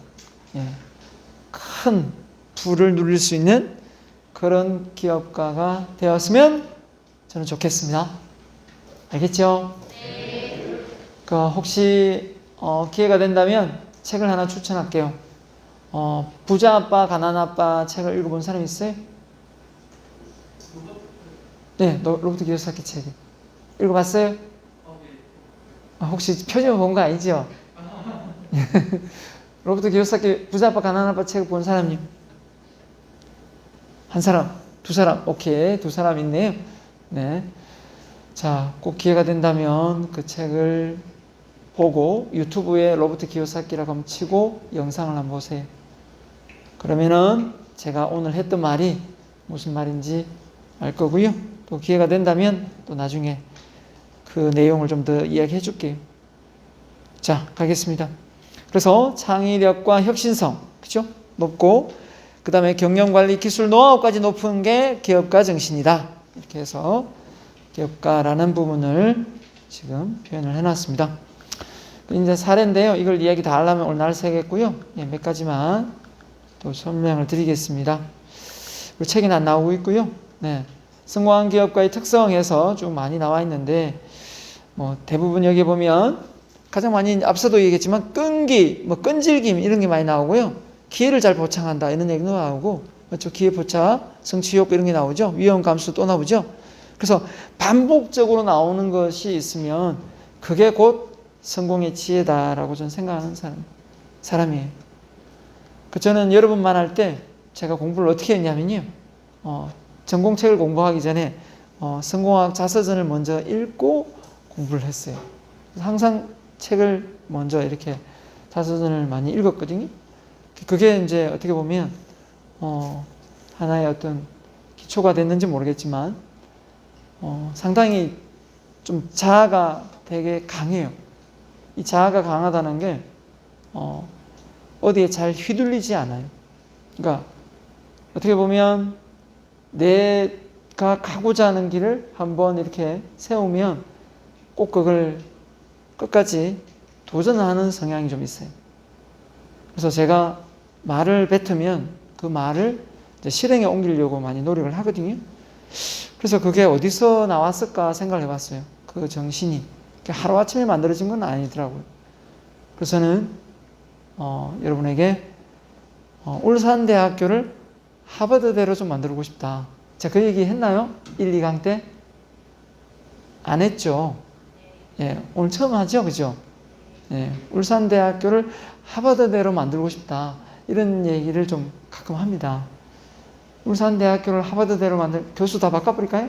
Speaker 1: 큰 부를 누릴 수 있는 그런 기업가가 되었으면 저는 좋겠습니다. 알겠죠? 네. 혹시 기회가 된다면 책을 하나 추천할게요. 부자 아빠, 가난 아빠 책을 읽어본 사람 있어요? 네, 로버트 기요사키 책 읽어봤어요? 혹시 표정 본 거 아니죠? 로버트 기요사키 부자 아빠, 가난 아빠 책을 본 사람님? 한 사람, 두 사람, 오케이, 두 사람 있네요. 네. 자, 꼭 기회가 된다면 그 책을 보고 유튜브에 로버트 기요사키라고 한번 치고 영상을 한번 보세요. 그러면은 제가 오늘 했던 말이 무슨 말인지 알 거고요. 또 기회가 된다면 또 나중에 그 내용을 좀 더 이야기해 줄게요. 자, 가겠습니다. 그래서 창의력과 혁신성, 그죠? 높고, 그 다음에 경영관리 기술 노하우까지 높은 게 기업가 정신이다. 이렇게 해서 기업가라는 부분을 지금 표현을 해놨습니다. 이제 사례인데요. 이걸 이야기 다 하려면 오늘 날 새겠고요. 몇 가지만 또 설명을 드리겠습니다. 책이 안 나오고 있고요. 네. 성공한 기업가의 특성에서 좀 많이 나와 있는데, 대부분 여기 보면 가장 많이 앞서도 얘기했지만 끈기, 끈질김 이런 게 많이 나오고요. 기회를 잘 포착한다 이런 얘기도 나오고, 그렇죠? 기회 포착, 성취욕 이런 게 나오죠. 위험 감수 또 나오죠. 그래서 반복적으로 나오는 것이 있으면 그게 곧 성공의 지혜다라고 저는 생각하는 사람이에요. 저는 여러분만 할 때 제가 공부를 어떻게 했냐면요. 전공책을 공부하기 전에 성공학 자서전을 먼저 읽고 공부를 했어요. 항상 책을 먼저 이렇게 자서전을 많이 읽었거든요. 그게 이제 어떻게 보면 하나의 어떤 기초가 됐는지 모르겠지만 상당히 좀 자아가 되게 강해요. 이 자아가 강하다는 게 어디에 잘 휘둘리지 않아요. 그러니까 어떻게 보면 내가 가고자 하는 길을 한번 이렇게 세우면 꼭 그걸 끝까지 도전하는 성향이 좀 있어요. 그래서 제가 말을 뱉으면 그 말을 이제 실행에 옮기려고 많이 노력을 하거든요. 그래서 그게 어디서 나왔을까 생각을 해봤어요. 그 정신이 하루아침에 만들어진 건 아니더라고요. 그래서 저는 여러분에게 울산대학교를 하버드대로 좀 만들고 싶다. 제가 그 얘기 했나요? 1, 2강 때? 안 했죠. 예, 오늘 처음 하죠, 그죠? 예, 울산대학교를 하버드대로 만들고 싶다. 이런 얘기를 좀 가끔 합니다. 울산대학교를 하버드대로 교수 다 바꿔버릴까요?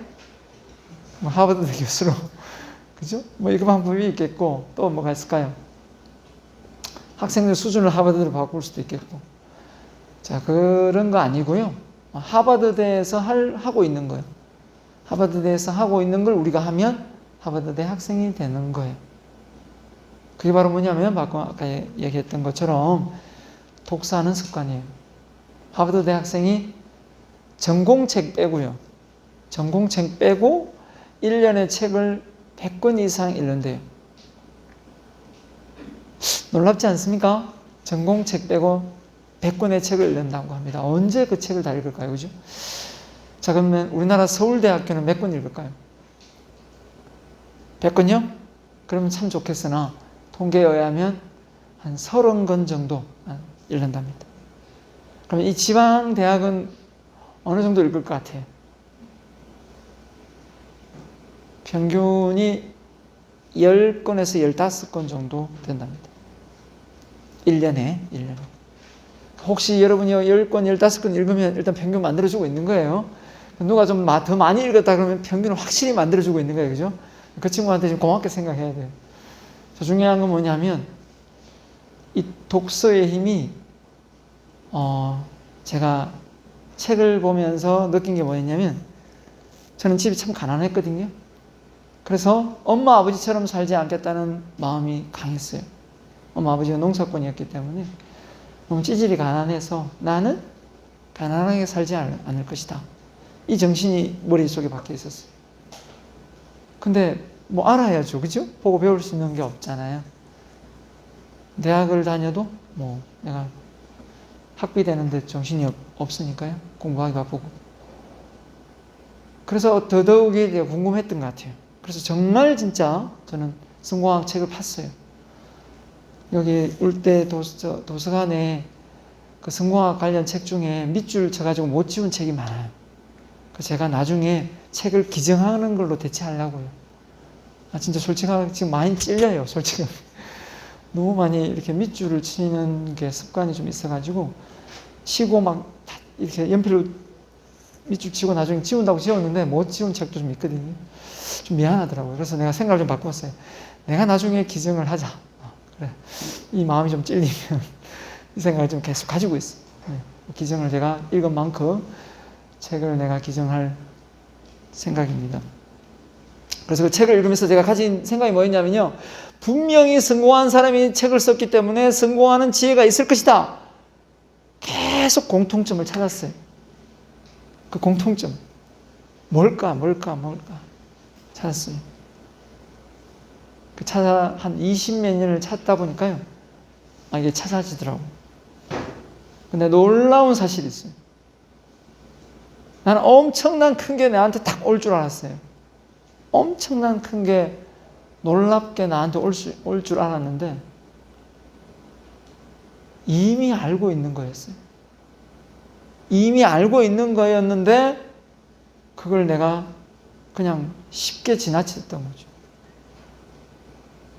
Speaker 1: 하버드대 교수로. 그죠? 이런 방법이 있겠고, 또 뭐가 있을까요? 학생들 수준을 하버드대로 바꿀 수도 있겠고. 자, 그런 거 아니고요. 하버드대에서 하고 있는 거예요. 하버드대에서 하고 있는 걸 우리가 하면 하버드대 학생이 되는 거예요. 그게 바로 뭐냐면 아까 얘기했던 것처럼 독서하는 습관이에요. 하버드대 학생이 전공책 빼고요. 전공책 빼고 1년에 책을 100권 이상 읽는데요. 놀랍지 않습니까? 전공책 빼고 100권의 책을 읽는다고 합니다. 언제 그 책을 다 읽을까요? 그죠? 자, 그러면 우리나라 서울대학교는 몇 권 읽을까요? 100권요? 그러면 참 좋겠으나 통계에 의하면 한 30권 정도 읽는답니다. 그럼 이 지방대학은 어느 정도 읽을 것 같아요? 평균이 10권에서 15권 정도 된답니다. 1년에. 혹시 여러분이 10권, 15권 읽으면 일단 평균 만들어주고 있는 거예요. 누가 좀 더 많이 읽었다 그러면 평균을 확실히 만들어주고 있는 거예요. 그죠? 그 친구한테 좀 고맙게 생각해야 돼요. 중요한 건 뭐냐면, 이 독서의 힘이, 제가 책을 보면서 느낀 게 뭐였냐면, 저는 집이 참 가난했거든요. 그래서 엄마 아버지처럼 살지 않겠다는 마음이 강했어요. 엄마 아버지가 농사꾼이었기 때문에 너무 찌질이 가난해서 나는 가난하게 살지 않을 것이다. 이 정신이 머릿속에 박혀 있었어요. 근데 뭐 알아야죠. 그죠? 보고 배울 수 있는 게 없잖아요. 대학을 다녀도 뭐 내가 학비 되는데 정신이 없으니까요. 공부하기 바쁘고. 그래서 더더욱이 궁금했던 것 같아요. 그래서 정말 진짜 저는 성공학 책을 팠어요. 여기 울대 도서관에 그 성공학 관련 책 중에 밑줄 쳐가지고 못 지운 책이 많아요. 그래서 제가 나중에 책을 기증하는 걸로 대체하려고요. 진짜 솔직하게 지금 많이 찔려요, 솔직히. 너무 많이 이렇게 밑줄을 치는 게 습관이 좀 있어가지고, 치고 막 이렇게 연필로 밑줄 치고 나중에 지운다고 지웠는데 못 지운 책도 좀 있거든요. 좀 미안하더라고요. 그래서 내가 생각을 좀 바꿨어요. 내가 나중에 기증을 하자. 그래. 이 마음이 좀 찔리면 이 생각을 좀 계속 가지고 있어요. 기증을 제가 읽은 만큼 책을 내가 기증할 생각입니다. 그래서 그 책을 읽으면서 제가 가진 생각이 뭐였냐면요. 분명히 성공한 사람이 책을 썼기 때문에 성공하는 지혜가 있을 것이다. 계속 공통점을 찾았어요. 그 공통점. 뭘까? 찾았어요. 한 20몇 년을 찾다 보니까요. 이게 찾아지더라고요. 근데 놀라운 사실이 있어요. 나는 엄청난 큰 게 나한테 딱 올 줄 알았어요. 엄청난 큰 게 놀랍게 나한테 올 줄 알았는데 이미 알고 있는 거였어요. 이미 알고 있는 거였는데 그걸 내가 그냥 쉽게 지나쳤던 거죠.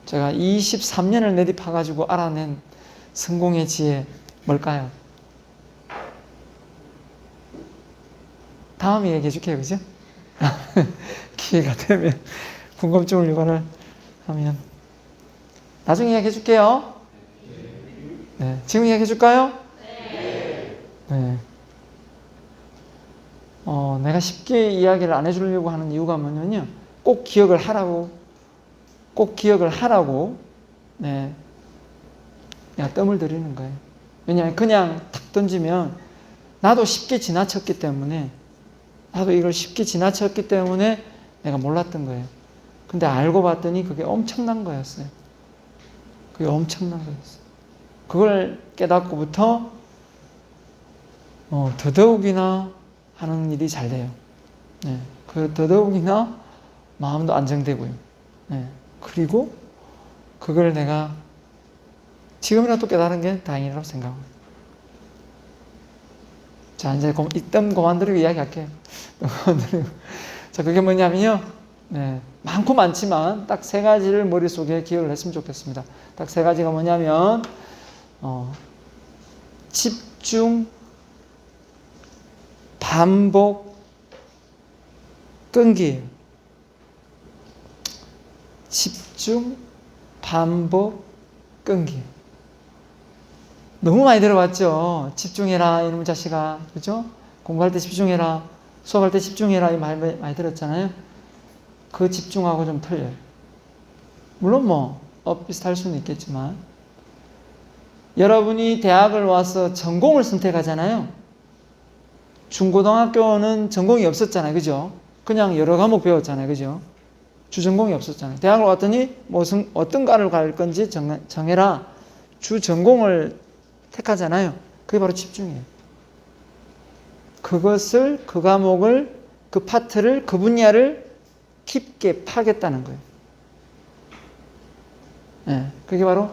Speaker 1: 제가 23년을 내디파가지고 알아낸 성공의 지혜 뭘까요? 다음에 얘기해 줄게요. 그죠? 기회가 되면 궁금증을 유발을 하면 나중에 얘기해 줄게요. 네, 지금 얘기해 줄까요? 네. 내가 쉽게 이야기를 안 해주려고 하는 이유가 뭐냐면요. 꼭 기억을 하라고, 네. 내가 뜸을 들이는 거예요. 왜냐하면 그냥 탁 던지면 나도 쉽게 지나쳤기 때문에 내가 몰랐던 거예요. 근데 알고 봤더니 그게 엄청난 거였어요. 그걸 깨닫고부터 더더욱이나 하는 일이 잘 돼요. 네. 더더욱이나 마음도 안정되고요. 네. 그리고 그걸 내가 지금이라도 깨달은 게 다행이라고 생각합니다. 자, 이제 이뜸 그만드리고 이야기할게요. 자, 그게 뭐냐면요. 네. 많고 많지만 딱 세 가지를 머릿속에 기억을 했으면 좋겠습니다. 딱 세 가지가 뭐냐면, 집중, 반복, 끈기예요. 집중, 반복, 끈기. 너무 많이 들어봤죠? 집중해라, 이놈의 자식아. 그죠? 공부할 때 집중해라, 수업할 때 집중해라, 이 말 많이 들었잖아요? 그 집중하고 좀 틀려요. 물론 비슷할 수는 있겠지만, 여러분이 대학을 와서 전공을 선택하잖아요? 중고등학교는 전공이 없었잖아요. 그죠? 그냥 여러 과목 배웠잖아요. 그죠? 주전공이 없었잖아요. 대학을 왔더니 어떤 과를 갈 건지 정해라. 주전공을 택하잖아요. 그게 바로 집중이에요. 그것을, 그 과목을, 그 파트를, 그 분야를 깊게 파겠다는 거예요. 네, 그게 바로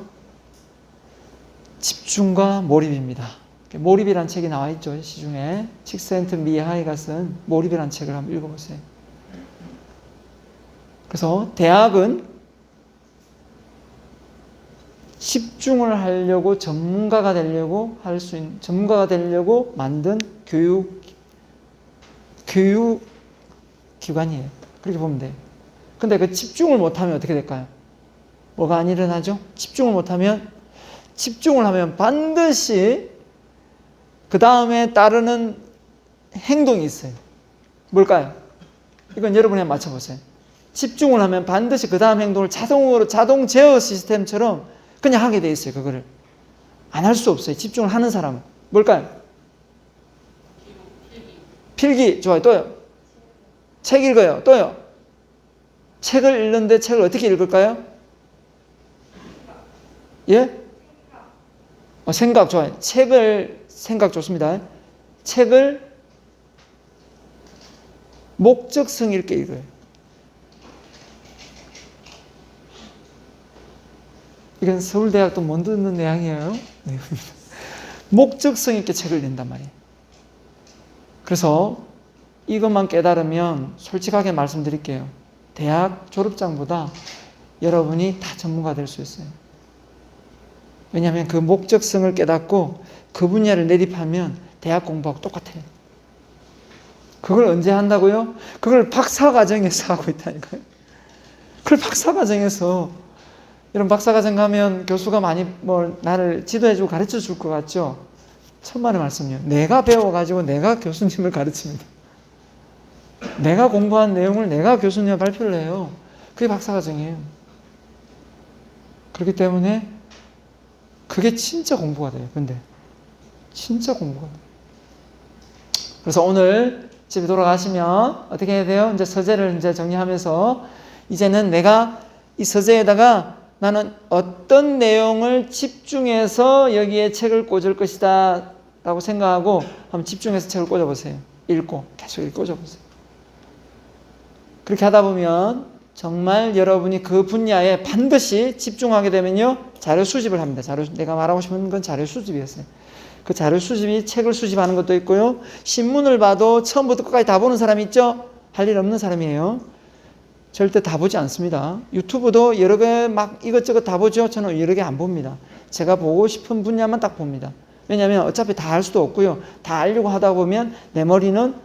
Speaker 1: 집중과 몰입입니다. 몰입이라는 책이 나와 있죠. 시중에 칙센트미하이가 쓴 몰입이라는 책을 한번 읽어보세요. 그래서 대학은 집중을 하려고 전문가가 되려고 만든 교육 기관이에요. 그렇게 보면 돼요. 근데 그 집중을 못하면 어떻게 될까요? 뭐가 안 일어나죠? 집중을 하면 반드시 그 다음에 따르는 행동이 있어요. 뭘까요? 이건 여러분이 한번 맞춰보세요. 집중을 하면 반드시 그 다음 행동을 자동 제어 시스템처럼 그냥 하게 돼 있어요. 그거를 안 할 수 없어요. 집중을 하는 사람은. 뭘까요? 필기. 좋아요. 또요. 책 읽어요. 또요. 책을 읽는데 책을 어떻게 읽을까요? 예? 생각. 좋아요. 생각 좋습니다. 책을 목적성 있게 읽어요. 이건 서울대학도 못 듣는 내용이에요. 목적성 있게 책을 읽는단 말이에요. 그래서 이것만 깨달으면 솔직하게 말씀드릴게요. 대학 졸업장보다 여러분이 다 전문가 될 수 있어요. 왜냐하면 그 목적성을 깨닫고 그 분야를 내립하면 대학 공부하고 똑같아요. 그걸 언제 한다고요? 그걸 박사과정에서 하고 있다니까요. 그걸 박사과정에서, 여러분 박사과정 가면 교수가 많이 나를 지도해주고 가르쳐 줄 것 같죠? 천만의 말씀이요. 내가 배워가지고 내가 교수님을 가르칩니다. 내가 공부한 내용을 내가 교수님에 발표를 해요. 그게 박사과정이에요. 그렇기 때문에 그게 진짜 공부가 돼요. 근데 진짜 공부가 돼요. 그래서 오늘 집에 돌아가시면 어떻게 해야 돼요? 이제 서재를 이제 정리하면서 이제는 내가 이 서재에다가 나는 어떤 내용을 집중해서 여기에 책을 꽂을 것이다 라고 생각하고 한번 집중해서 책을 꽂아보세요. 읽고 계속 꽂아보세요. 그렇게 하다 보면 정말 여러분이 그 분야에 반드시 집중하게 되면요, 자료 수집을 합니다. 내가 말하고 싶은 건 자료 수집이었어요. 그 자료 수집이 책을 수집하는 것도 있고요, 신문을 봐도 처음부터 끝까지 다 보는 사람이 있죠? 할 일 없는 사람이에요. 절대 다 보지 않습니다. 유튜브도 여러 개 막 이것저것 다 보죠? 저는 여러 개 안 봅니다. 제가 보고 싶은 분야만 딱 봅니다. 왜냐하면 어차피 다 알 수도 없고요, 다 알려고 하다 보면 내 머리는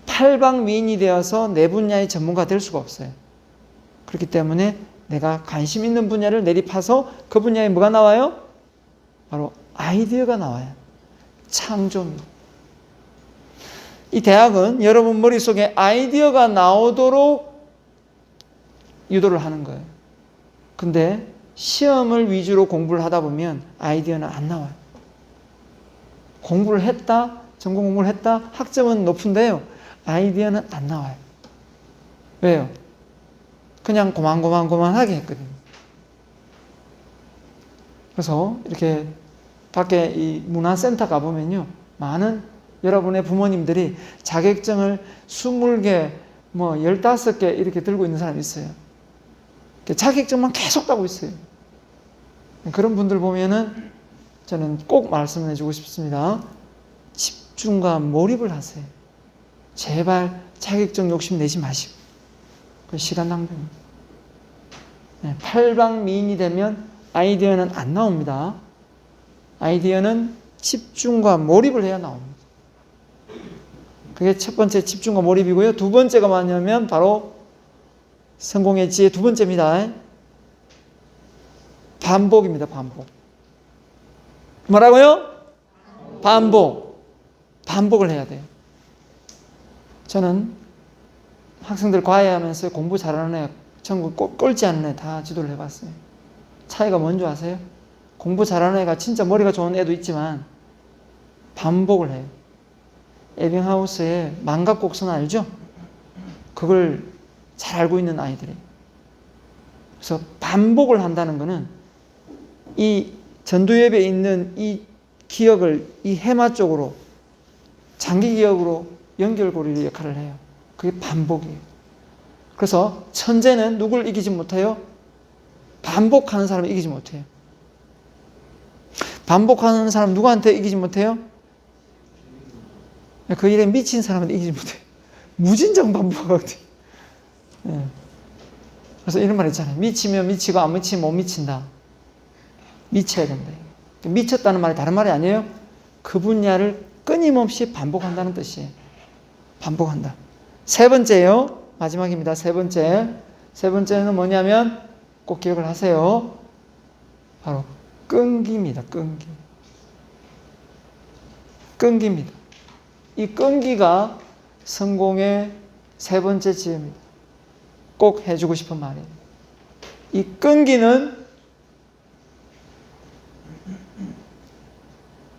Speaker 1: 팔방미인이 되어서 내 분야의 전문가 될 수가 없어요. 그렇기 때문에 내가 관심 있는 분야를 내립해서 그 분야에 뭐가 나와요? 바로 아이디어가 나와요. 창조입니다. 이 대학은 여러분 머릿속에 아이디어가 나오도록 유도를 하는 거예요. 근데 시험을 위주로 공부를 하다 보면 아이디어는 안 나와요. 공부를 했다, 전공 공부를 했다, 학점은 높은데요, 아이디어는 안 나와요. 왜요? 그냥 고만고만하게 했거든요. 그래서 이렇게 밖에 이 문화센터 가보면요, 많은 여러분의 부모님들이 자격증을 20개, 15개 이렇게 들고 있는 사람이 있어요. 자격증만 계속 따고 있어요. 그런 분들 보면은 저는 꼭 말씀해 주고 싶습니다. 집중과 몰입을 하세요. 제발 자격증 욕심 내지 마시고. 그 시간 낭비입니다. 팔방미인이 되면 아이디어는 안 나옵니다. 아이디어는 집중과 몰입을 해야 나옵니다. 그게 첫 번째 집중과 몰입이고요. 두 번째가 뭐냐면 바로 성공의 지혜 두 번째입니다. 반복입니다. 반복. 뭐라고요? 반복. 반복을 해야 돼요. 저는 학생들 과외하면서 공부 잘하는 애, 전부 꼴찌 않는 애 다 지도를 해봤어요. 차이가 뭔지 아세요? 공부 잘하는 애가 진짜 머리가 좋은 애도 있지만 반복을 해요. 에빙하우스의 망각곡선 알죠? 그걸 잘 알고 있는 아이들이에요. 그래서 반복을 한다는 것은 이 전두엽에 있는 이 기억을 이 해마 쪽으로 장기 기억으로 연결고리 역할을 해요. 그게 반복이에요. 그래서 천재는 누굴 이기지 못해요? 반복하는 사람을 이기지 못해요. 반복하는 사람 누구한테 이기지 못해요? 그 일에 미친 사람한테 이기지 못해요. 무진장 반복하거든요. 그래서 이런 말 있잖아요. 미치면 미치고 안 미치면 못 미친다. 미쳐야 된다. 미쳤다는 말이 다른 말이 아니에요. 그 분야를 끊임없이 반복한다는 뜻이에요. 반복한다. 세 번째요. 마지막입니다. 세 번째. 세 번째는 뭐냐면 꼭 기억을 하세요. 바로 끈기입니다. 끈기. 끈기입니다. 이 끈기가 성공의 세 번째 지혜입니다. 꼭 해주고 싶은 말이에요. 이 끈기는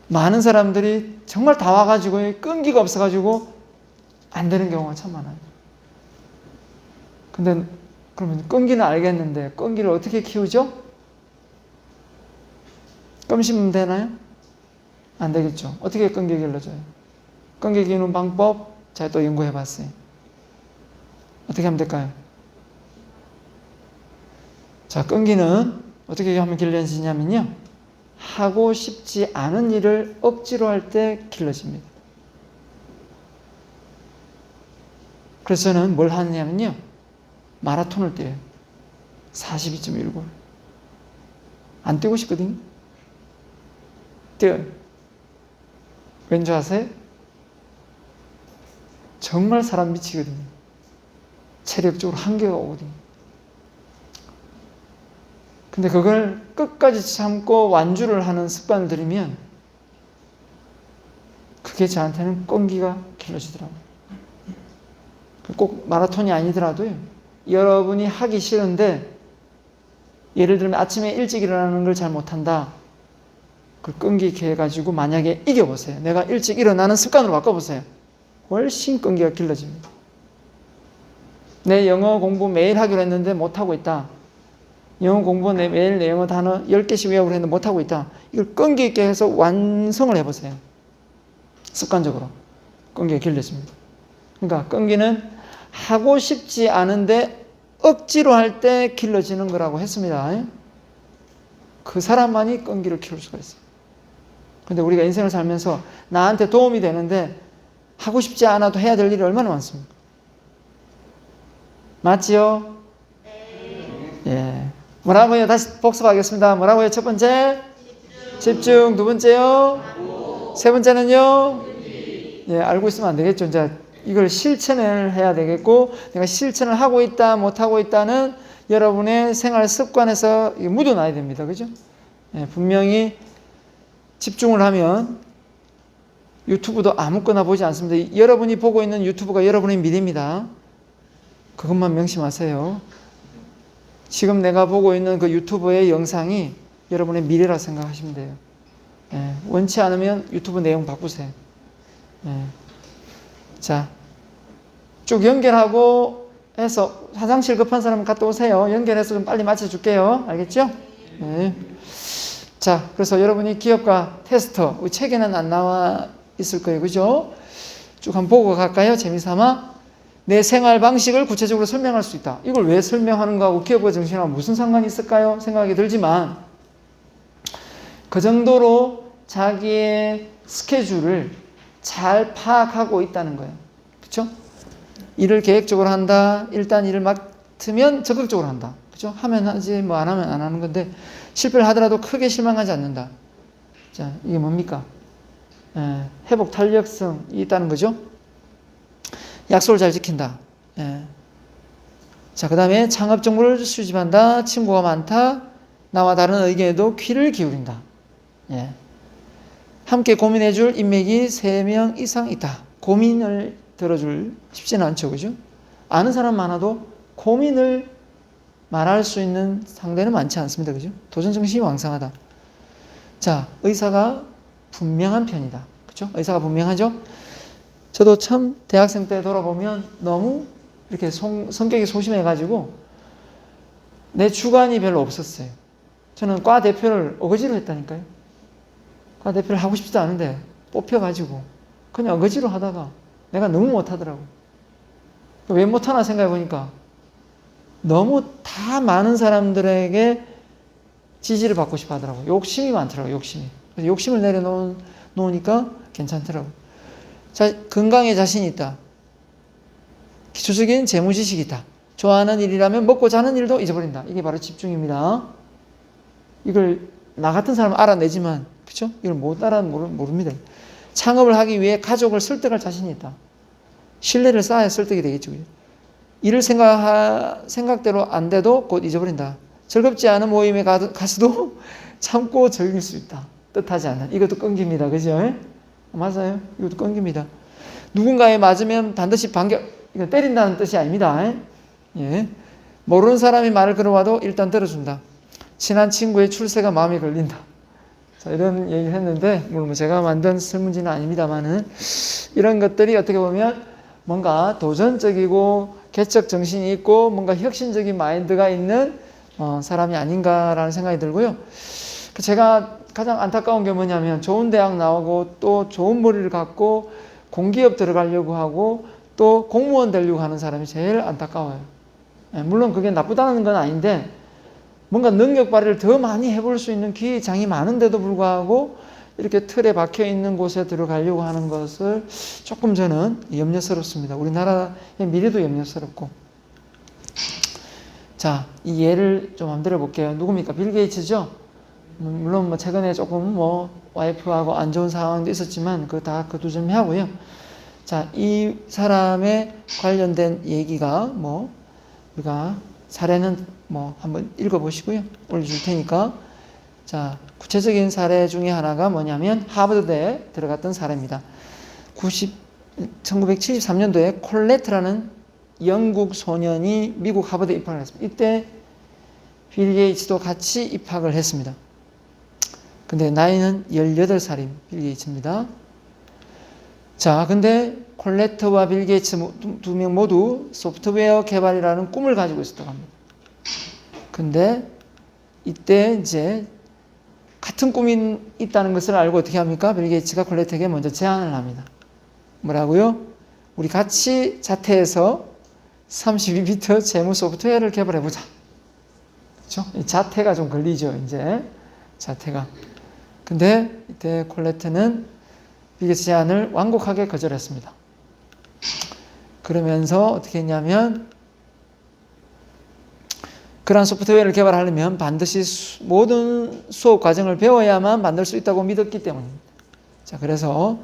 Speaker 1: 많은 사람들이 정말 다 와가지고 끈기가 없어가지고 안 되는 경우가 참 많아요. 근데 그러면 끈기는 알겠는데 끈기를 어떻게 키우죠? 껌 심으면 되나요? 안 되겠죠. 어떻게 끈기 길러줘요? 끈기 키우는 방법 제가 또 연구해봤어요. 어떻게 하면 될까요? 자, 끈기는 어떻게 하면 길러지냐면요, 하고 싶지 않은 일을 억지로 할 때 길러집니다. 그래서 저는 뭘 하느냐면요, 마라톤을 뛰어요. 42.19. 안 뛰고 싶거든요. 뛰어요. 왠지 아세요? 정말 사람 미치거든요. 체력적으로 한계가 오거든요. 근데 그걸 끝까지 참고 완주를 하는 습관을 들이면 그게 저한테는 끈기가 길러지더라고요. 꼭 마라톤이 아니더라도요, 여러분이 하기 싫은데 예를 들면 아침에 일찍 일어나는 걸 잘 못한다. 그 끈기 있게 해가지고 만약에 이겨보세요. 내가 일찍 일어나는 습관으로 바꿔보세요. 훨씬 끈기가 길러집니다. 내 영어 공부 매일 하기로 했는데 못하고 있다. 영어 공부 매일 내 영어 단어 10개씩 외우기로 했는데 못하고 있다. 이걸 끈기 있게 해서 완성을 해보세요. 습관적으로. 끈기가 길러집니다. 그러니까 끈기는 하고 싶지 않은데 억지로 할 때 길러지는 거라고 했습니다. 그 사람만이 끈기를 키울 수가 있어요. 근데 우리가 인생을 살면서 나한테 도움이 되는데 하고 싶지 않아도 해야 될 일이 얼마나 많습니까? 맞지요? 예. 뭐라고요? 다시 복습하겠습니다. 뭐라고요? 첫 번째? 집중. 두 번째요? 세 번째는요? 예, 알고 있으면 안 되겠죠. 이제 이걸 실천을 해야 되겠고, 내가 실천을 하고 있다, 못하고 있다는 여러분의 생활 습관에서 묻어놔야 됩니다. 그죠? 예, 분명히 집중을 하면 유튜브도 아무거나 보지 않습니다. 여러분이 보고 있는 유튜브가 여러분의 미래입니다. 그것만 명심하세요. 지금 내가 보고 있는 그 유튜브의 영상이 여러분의 미래라 생각하시면 돼요. 예, 원치 않으면 유튜브 내용 바꾸세요. 예. 자, 쭉 연결하고 해서 화장실 급한 사람 갔다 오세요. 연결해서 좀 빨리 맞춰줄게요. 알겠죠? 예. 자, 그래서 여러분이 기업가 테스터, 우리 책에는 안 나와 있을 거예요. 그죠? 쭉 한번 보고 갈까요? 재미삼아. 내 생활 방식을 구체적으로 설명할 수 있다. 이걸 왜 설명하는 거하고 기업가 정신하고 무슨 상관이 있을까요? 생각이 들지만 그 정도로 자기의 스케줄을 잘 파악하고 있다는 거예요. 그렇죠? 일을 계획적으로 한다. 일단 일을 맡으면 적극적으로 한다. 그렇죠? 하면 하지 뭐 안 하면 안 하는 건데 실패를 하더라도 크게 실망하지 않는다. 자, 이게 뭡니까? 회복 탄력성이 있다는 거죠. 약속을 잘 지킨다. 자, 그 다음에 창업 정보를 수집한다. 친구가 많다. 나와 다른 의견에도 귀를 기울인다. 함께 고민해줄 인맥이 3명 이상 있다. 고민을 들어줄 쉽지는 않죠. 그죠? 아는 사람 많아도 고민을 말할 수 있는 상대는 많지 않습니다. 그죠? 도전정신이 왕성하다. 자, 의사가 분명한 편이다. 그죠? 의사가 분명하죠? 저도 참 대학생 때 돌아보면 너무 이렇게 성격이 소심해가지고 내 주관이 별로 없었어요. 저는 과 대표를 어거지로 했다니까요. 과 대표를 하고 싶지도 않은데 뽑혀가지고 그냥 어거지로 하다가 내가 너무 못하더라고. 왜 못하나 생각해보니까 너무 다 많은 사람들에게 지지를 받고 싶어 하더라고. 욕심이 많더라고. 욕심이. 그래서 욕심을 내려놓으니까 괜찮더라고. 자, 건강에 자신이 있다. 기초적인 재무지식이 있다. 좋아하는 일이라면 먹고 자는 일도 잊어버린다. 이게 바로 집중입니다. 이걸 나 같은 사람은 알아내지만, 그렇죠? 이걸 못 모릅니다. 창업을 하기 위해 가족을 설득할 자신이 있다. 신뢰를 쌓아야 설득이 되겠죠. 일을 생각대로 안 돼도 곧 잊어버린다. 즐겁지 않은 모임에 가서도 참고 즐길 수 있다. 뜻하지 않는. 이것도 끈기입니다. 그죠? 맞아요. 이것도 끈기입니다. 누군가에 맞으면 반드시 이거 때린다는 뜻이 아닙니다. 예. 모르는 사람이 말을 걸어와도 일단 들어준다. 친한 친구의 출세가 마음에 걸린다. 자, 이런 얘기를 했는데, 물론 제가 만든 설문지는 아닙니다만은, 이런 것들이 어떻게 보면 뭔가 도전적이고 개척 정신이 있고 뭔가 혁신적인 마인드가 있는 사람이 아닌가라는 생각이 들고요. 제가 가장 안타까운 게 뭐냐면 좋은 대학 나오고 또 좋은 머리를 갖고 공기업 들어가려고 하고 또 공무원 되려고 하는 사람이 제일 안타까워요. 물론 그게 나쁘다는 건 아닌데 뭔가 능력 발휘를 더 많이 해볼 수 있는 기회 장이 많은데도 불구하고 이렇게 틀에 박혀 있는 곳에 들어가려고 하는 것을 조금 저는 염려스럽습니다. 우리나라의 미래도 염려스럽고. 자, 이 예를 좀 만들어 볼게요. 누굽니까? 빌 게이츠죠? 물론 뭐 최근에 조금 와이프하고 안 좋은 상황도 있었지만 그거 다 거두절미하고요. 자, 이 사람에 관련된 얘기가 우리가 사례는 한번 읽어보시고요. 올려줄 테니까. 자, 구체적인 사례 중에 하나가 뭐냐면 하버드대에 들어갔던 사례입니다. 1973년도에 콜레트라는 영국 소년이 미국 하버드에 입학을 했습니다. 이때 빌 게이츠도 같이 입학을 했습니다. 근데 나이는 18살인 빌 게이츠입니다. 자, 근데 콜레트와 빌 게이츠 두 명 모두 소프트웨어 개발이라는 꿈을 가지고 있었다고 합니다. 근데 이때 이제 같은 꿈이 있다는 것을 알고 어떻게 합니까? 빌 게이츠가 콜레트에게 먼저 제안을 합니다. 뭐라고요? 우리 같이 자퇴해서 32비트 재무 소프트웨어를 개발해보자. 그렇죠? 이 자태가 좀 걸리죠, 이제. 자태가. 근데 이때 콜레트는 빌 게이츠 제안을 완곡하게 거절했습니다. 그러면서 어떻게 했냐면, 그러한 소프트웨어를 개발하려면 반드시 모든 수업 과정을 배워야만 만들 수 있다고 믿었기 때문입니다. 자, 그래서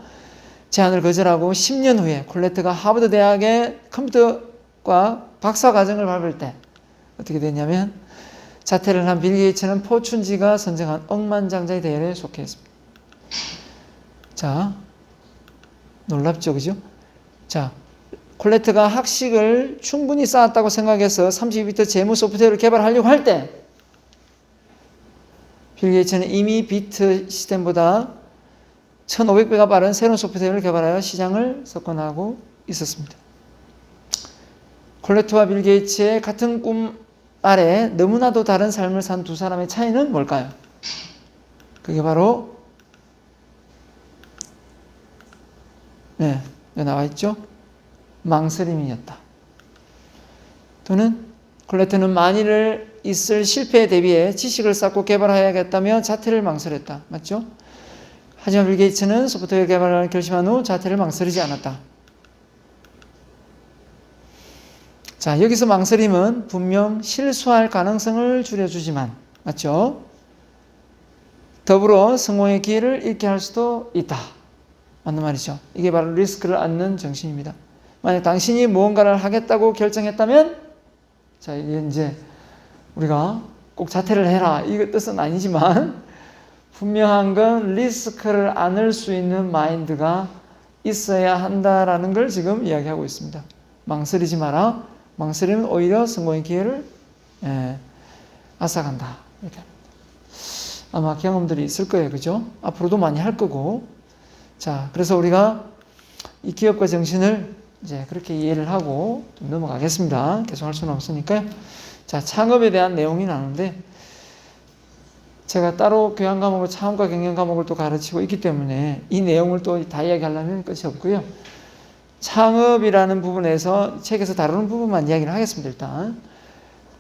Speaker 1: 제안을 거절하고 10년 후에 콜레트가 하버드 대학의 컴퓨터과 박사 과정을 밟을 때 어떻게 됐냐면, 자퇴를 한 빌 게이츠는 포춘지가 선정한 억만장자의 대회에 속해 있습니다. 자, 놀랍죠, 그죠? 자, 콜레트가 학식을 충분히 쌓았다고 생각해서 32비트 재무 소프트웨어를 개발하려고 할 때, 빌 게이츠는 이미 비트 시스템보다 1500배가 빠른 새로운 소프트웨어를 개발하여 시장을 석권하고 있었습니다. 콜레트와 빌 게이츠의 같은 꿈 아래 너무나도 다른 삶을 산 두 사람의 차이는 뭘까요? 그게 바로 여기 나와 있죠? 망설임이었다. 또는 콜레트는 만일 있을 실패에 대비해 지식을 쌓고 개발해야겠다며 자퇴를 망설였다. 맞죠? 하지만 빌 게이츠는 소프트웨어 개발을 결심한 후 자퇴를 망설이지 않았다. 자, 여기서 망설임은 분명 실수할 가능성을 줄여주지만, 맞죠? 더불어 성공의 기회를 잃게 할 수도 있다. 맞는 말이죠. 이게 바로 리스크를 안는 정신입니다. 만약 당신이 무언가를 하겠다고 결정했다면, 자, 이제 우리가 꼭 자퇴를 해라, 이거 뜻은 아니지만, 분명한 건 리스크를 안을 수 있는 마인드가 있어야 한다라는 걸 지금 이야기하고 있습니다. 망설이지 마라. 망설이면 오히려 성공의 기회를 앗아간다. 이렇게 합니다. 아마 경험들이 있을 거예요. 그죠? 앞으로도 많이 할 거고. 자, 그래서 우리가 이 기업가 정신을 이제 그렇게 이해를 하고 좀 넘어가겠습니다. 계속 할 수는 없으니까요. 자, 창업에 대한 내용이 나오는데, 제가 따로 교양 과목을 창업과 경영 과목을 또 가르치고 있기 때문에 이 내용을 또 다 이야기하려면 끝이 없고요. 창업이라는 부분에서 책에서 다루는 부분만 이야기를 하겠습니다. 일단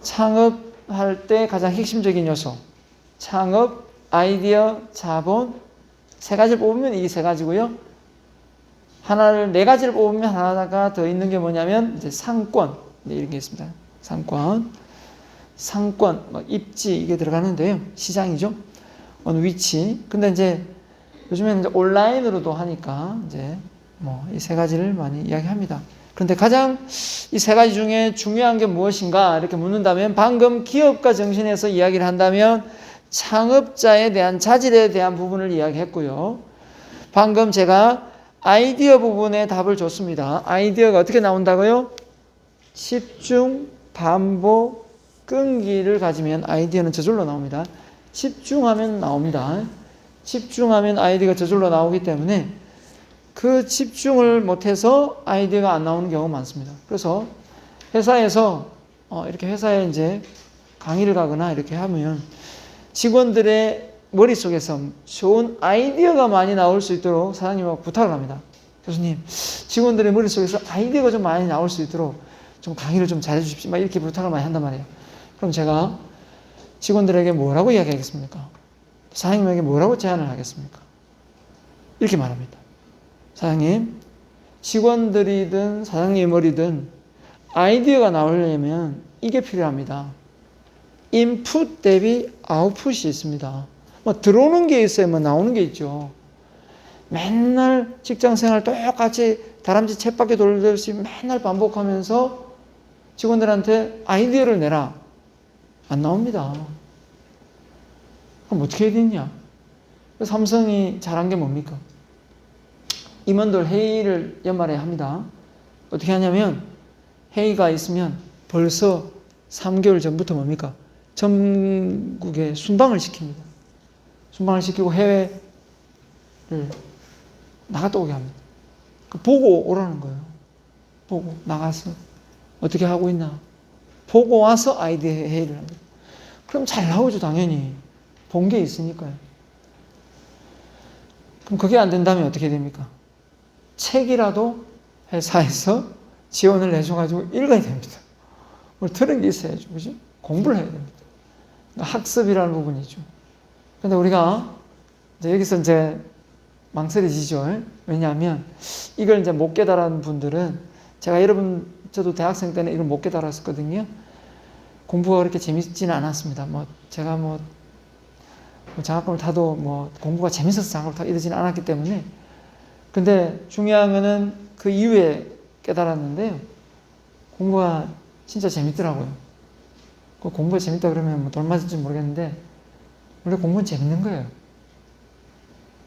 Speaker 1: 창업할 때 가장 핵심적인 요소, 창업, 아이디어, 자본, 세 가지를 뽑으면 이 세 가지고요. 하나를, 네 가지를 뽑으면 하나가 더 있는 게 뭐냐면 이제 상권, 이런 게 있습니다. 상권, 입지, 이게 들어가는데요. 시장이죠. 어느 위치. 근데 이제 요즘에는 이제 온라인으로도 하니까 이제 이 세 가지를 많이 이야기합니다. 그런데 가장 이 세 가지 중에 중요한 게 무엇인가 이렇게 묻는다면, 방금 기업가 정신에서 이야기를 한다면 창업자에 대한 자질에 대한 부분을 이야기했고요. 방금 제가 아이디어 부분에 답을 줬습니다. 아이디어가 어떻게 나온다고요? 집중, 반복, 끈기를 가지면 아이디어는 저절로 나옵니다. 집중하면 나옵니다. 집중하면 아이디어가 저절로 나오기 때문에 그 집중을 못해서 아이디어가 안 나오는 경우가 많습니다. 그래서 회사에서 이렇게 회사에 이제 강의를 가거나 이렇게 하면 직원들의 머릿속에서 좋은 아이디어가 많이 나올 수 있도록 사장님하고 부탁을 합니다. 교수님, 직원들의 머릿속에서 아이디어가 좀 많이 나올 수 있도록 좀 강의를 좀 잘해 주십시오. 막 이렇게 부탁을 많이 한단 말이에요. 그럼 제가 직원들에게 뭐라고 이야기하겠습니까? 사장님에게 뭐라고 제안을 하겠습니까? 이렇게 말합니다. 사장님, 직원들이든 사장님의 머리든 아이디어가 나오려면 이게 필요합니다. 인풋 대비 아웃풋이 있습니다. 들어오는 게 있어야 나오는 게 있죠. 맨날 직장생활 똑같이 다람쥐 쳇바퀴 돌듯이 맨날 반복하면서 직원들한테 아이디어를 내라. 안 나옵니다. 그럼 어떻게 해야 되냐? 삼성이 잘한 게 뭡니까? 임원들 회의를 연말에 합니다. 어떻게 하냐면 회의가 있으면 벌써 3개월 전부터 뭡니까? 전국에 순방을 시킵니다. 순방을 시키고 해외를 나갔다 오게 합니다. 보고 오라는 거예요. 보고 나가서 어떻게 하고 있나 보고 와서 아이디어 회의를 합니다. 그럼 잘 나오죠, 당연히. 본 게 있으니까요. 그럼 그게 안 된다면 어떻게 됩니까? 책이라도 회사에서 지원을 내줘가지고 읽어야 됩니다. 뭘 들은 게 있어야죠. 그죠? 공부를 해야 됩니다. 학습이라는 부분이죠. 근데 우리가 여기서 이제 망설여지죠. 왜냐하면 이걸 이제 못 깨달은 분들은 제가 저도 대학생 때는 이걸 못 깨달았었거든요. 공부가 그렇게 재밌지는 않았습니다. 제가 장학금을 타도 공부가 재밌어서 장학금을 타고 이러지는 않았기 때문에. 근데 중요한 거는 그 이후에 깨달았는데요. 공부가 진짜 재밌더라고요. 그 공부가 재밌다 그러면 돌 맞을지 모르겠는데 원래 공부는 재밌는 거예요.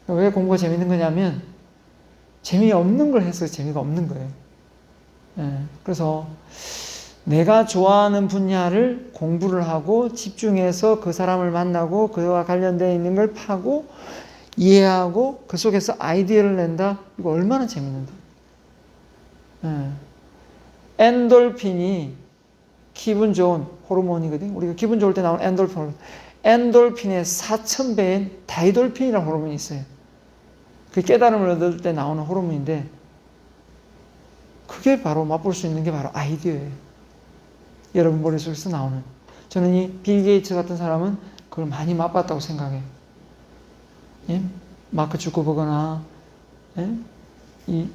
Speaker 1: 왜 공부가 재밌는 거냐면 재미없는 걸 해서 재미가 없는 거예요. 그래서 내가 좋아하는 분야를 공부를 하고 집중해서 그 사람을 만나고 그와 관련되어 있는 걸 파고 이해하고 그 속에서 아이디어를 낸다. 이거 얼마나 재밌는데. 엔돌핀이 기분 좋은 호르몬이거든요. 우리가 기분 좋을 때 나오는 엔돌핀. 엔돌핀의 4000배인 다이돌핀이라는 호르몬이 있어요. 그 깨달음을 얻을 때 나오는 호르몬인데 그게 바로 맛볼 수 있는 게 바로 아이디어예요. 여러분 머릿속에서 나오는. 저는 이 빌 게이츠 같은 사람은 그걸 많이 맛봤다고 생각해요. 예? 마크 주커버거나 이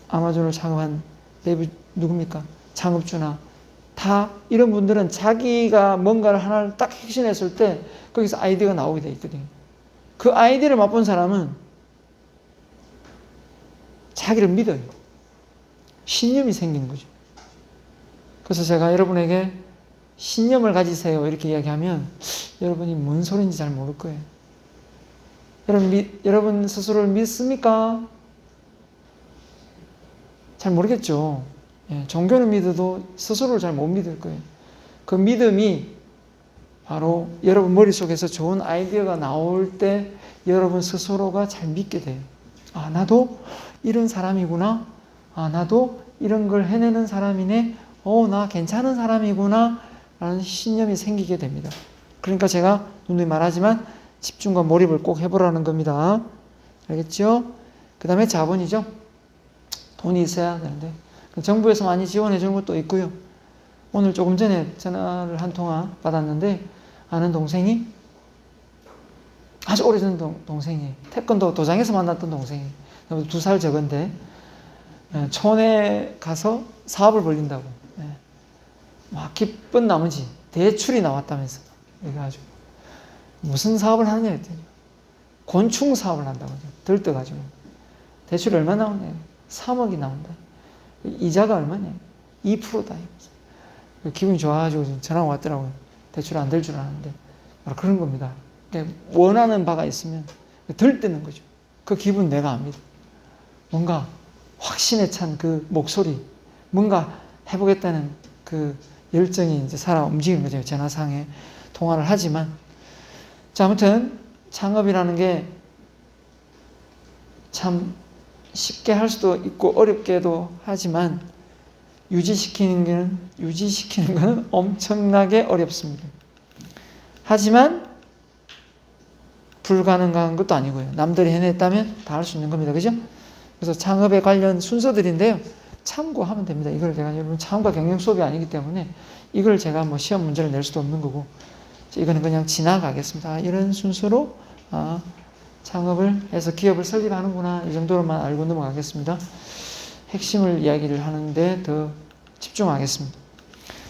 Speaker 1: 아마존을 창업한 데이브 누굽니까? 창업주나 다 이런 분들은 자기가 뭔가를 하나를 딱 핵심했을 때 거기서 아이디어가 나오게 돼 있거든요. 그 아이디어를 맛본 사람은 자기를 믿어요. 신념이 생기는 거죠. 그래서 제가 여러분에게 신념을 가지세요 이렇게 이야기하면 여러분이 뭔 소리인지 잘 모를 거예요. 여러분 스스로를 믿습니까? 잘 모르겠죠. 종교는 믿어도 스스로를 잘 못 믿을 거예요. 그 믿음이 바로 여러분 머릿속에서 좋은 아이디어가 나올 때 여러분 스스로가 잘 믿게 돼요. 아, 나도 이런 사람이구나. 아, 나도 이런 걸 해내는 사람이네. 나 괜찮은 사람이구나. 라는 신념이 생기게 됩니다. 그러니까 제가 누누이 말하지만 집중과 몰입을 꼭 해보라는 겁니다. 알겠죠? 그 다음에 자본이죠. 돈이 있어야 되는데 정부에서 많이 지원해 주는 것도 있고요. 오늘 조금 전에 전화를 한 통화 받았는데 아는 동생이 아주 오래전 동생이 태권도 도장에서 만났던 동생이 2살 적은데 촌에 가서 사업을 벌린다고 막 기쁜 나머지 대출이 나왔다면서 그래가지고 무슨 사업을 하느냐 했더니 곤충 사업을 한다고 들떠가지고 대출이 얼마 나오냐 3억이 나온다. 이자가 얼마냐 2%다. 기분이 좋아가지고 전화가 왔더라고요. 대출 안 될 줄 알았는데 바로 그런 겁니다. 원하는 바가 있으면 들뜨는 거죠. 그 기분 내가 압니다. 뭔가 확신에 찬 그 목소리, 뭔가 해보겠다는 그 열정이 이제 살아 움직이는 거죠. 전화상에 통화를 하지만. 자, 아무튼 창업이라는 게 참 쉽게 할 수도 있고 어렵게도 하지만 유지시키는 건 엄청나게 어렵습니다. 하지만 불가능한 것도 아니고요. 남들이 해냈다면 다 할 수 있는 겁니다. 그죠? 그래서 창업에 관련 순서들인데요. 참고하면 됩니다. 이걸 제가 여러분 창업과 경영 수업이 아니기 때문에 이걸 제가 시험 문제를 낼 수도 없는 거고 이거는 그냥 지나가겠습니다. 이런 순서로 창업을 해서 기업을 설립하는구나 이 정도로만 알고 넘어가겠습니다. 핵심을 이야기를 하는데 더 집중하겠습니다.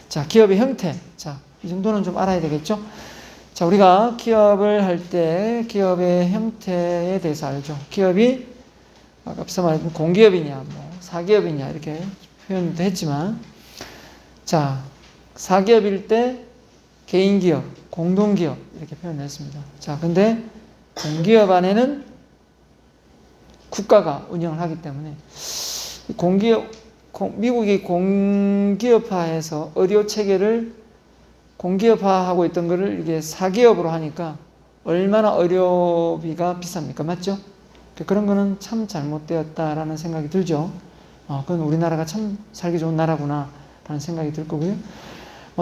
Speaker 1: 자, 기업의 형태. 자, 이 정도는 좀 알아야 되겠죠? 자, 우리가 기업을 할 때 기업의 형태에 대해서 알죠. 기업이 앞서 말했던 공기업이냐, 사기업이냐 이렇게 표현도 했지만, 자, 사기업일 때 개인기업, 공동기업 이렇게 표현했습니다. 자, 근데 공기업 안에는 국가가 운영을 하기 때문에 미국이 공기업화해서 의료 체계를 공기업화하고 있던 거를 이게 사기업으로 하니까 얼마나 의료비가 비쌉니까? 맞죠? 그런 거는 참 잘못되었다라는 생각이 들죠. 그건 우리나라가 참 살기 좋은 나라구나 라는 생각이 들 거고요.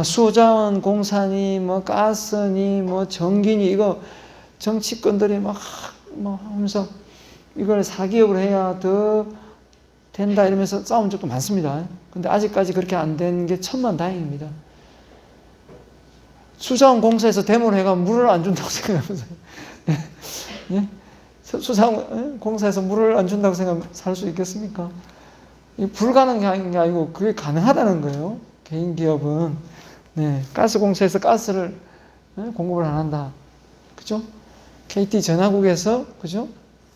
Speaker 1: 수자원, 공사니, 가스니, 전기니, 이거 정치권들이 하면서 이걸 사기업으로 해야 더 된다 이러면서 싸운 적도 많습니다. 근데 아직까지 그렇게 안 된 게 천만다행입니다. 수자원 공사에서 데모를 해가 물을 안 준다고 생각하면서 예? 수자원 공사에서 물을 안 준다고 생각하면 살 수 있겠습니까? 불가능한 게 아니고 그게 가능하다는 거예요. 개인 기업은 가스 공사에서 가스를 공급을 안 한다. 그죠? KT 전화국에서 그죠?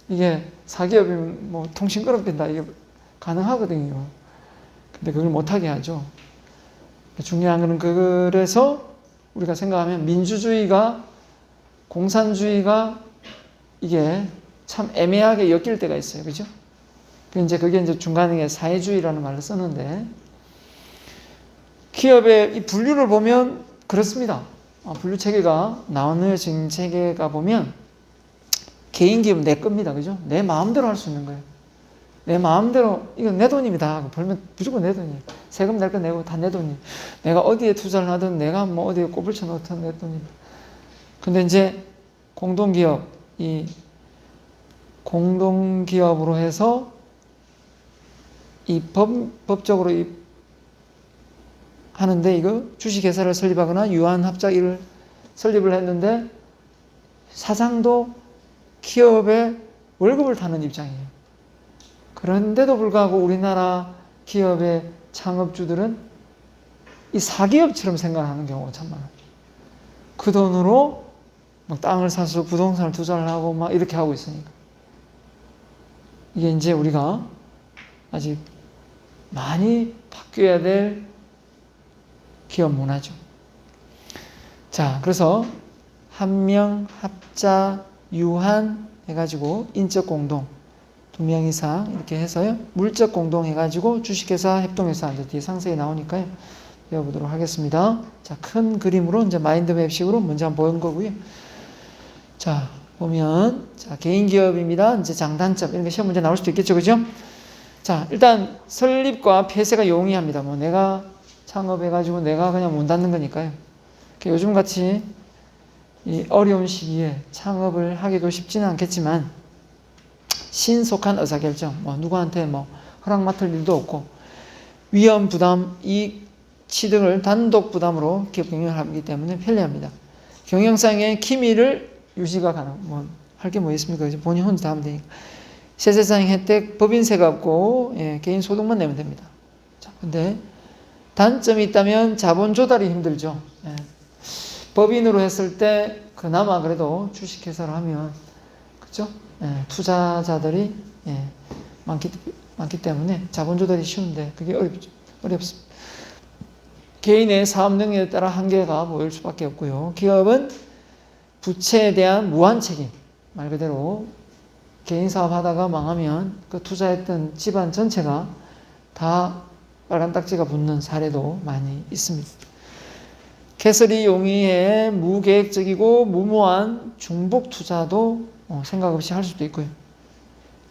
Speaker 1: 이게 사기업이면 뭐 통신 끊어진다. 이게 가능하거든요. 근데 그걸 못하게 하죠. 중요한 거는 그래서 우리가 생각하면 민주주의가 공산주의가 이게 참 애매하게 엮일 때가 있어요. 그죠? 그게 이제 중간에 사회주의라는 말을 쓰는데 기업의 이 분류를 보면 그렇습니다. 분류 체계가 나눠진 체계가 보면 개인 기업은 내 겁니다. 그죠? 내 마음대로 할 수 있는 거예요. 내 마음대로 이건 내 돈입니다. 벌면 무조건 내 돈이에요. 세금 낼 거 내고 다 내 돈이에요. 내가 어디에 투자를 하든 내가 뭐 어디에 꼽을 쳐 넣든 내 돈입니다. 근데 이제 공동기업 이 공동기업으로 해서 이 법적으로 하는데 이거 주식회사를 설립하거나 유한합작을 설립을 했는데 사장도 기업의 월급을 타는 입장이에요. 그런데도 불구하고 우리나라 기업의 창업주들은 이 사기업처럼 생각하는 경우가 참 많아요. 그 돈으로 막 땅을 사서 부동산을 투자를 하고 막 이렇게 하고 있으니까. 이게 이제 우리가 아직 많이 바뀌어야 될 기업 문화죠. 자, 그래서 한명, 합자, 유한 해가지고 인적 공동 2명 이상 이렇게 해서요. 물적 공동 해가지고 주식회사, 협동회사 이제 뒤에 상세히 나오니까요. 배워보도록 하겠습니다. 자, 큰 그림으로 이제 마인드맵식으로 먼저 한번 보는 거고요. 자, 보면 자 개인 기업입니다. 이제 장단점 이런 게 시험 문제 나올 수도 있겠죠, 그죠? 자, 일단 설립과 폐쇄가 용이합니다. 뭐 내가 창업해가지고 내가 그냥 문 닫는 거니까요. 요즘 같이 이 어려운 시기에 창업을 하기도 쉽지는 않겠지만 신속한 의사결정, 뭐 누구한테 뭐 허락 맡을 일도 없고 위험 부담, 이익 취득을 단독 부담으로 기업 경영을 하기 때문에 편리합니다. 경영상의 기밀을 유지가 가능. 뭐 할 게 뭐 있습니까? 본인 혼자 다 하면 되니까. 세세상 혜택, 법인세가 없고 개인 소득만 내면 됩니다. 자, 근데 단점이 있다면 자본 조달이 힘들죠. 법인으로 했을 때 그나마 그래도 주식회사를 하면 그죠? 투자자들이 많기 때문에 자본 조달이 쉬운데 그게 어렵습니다. 개인의 사업 능력에 따라 한계가 보일 수밖에 없고요. 기업은 부채에 대한 무한 책임, 말 그대로 개인 사업하다가 망하면 그 투자했던 집안 전체가 다 빨간 딱지가 붙는 사례도 많이 있습니다. 개설이 용이해 무계획적이고 무모한 중복 투자도 생각 없이 할 수도 있고요.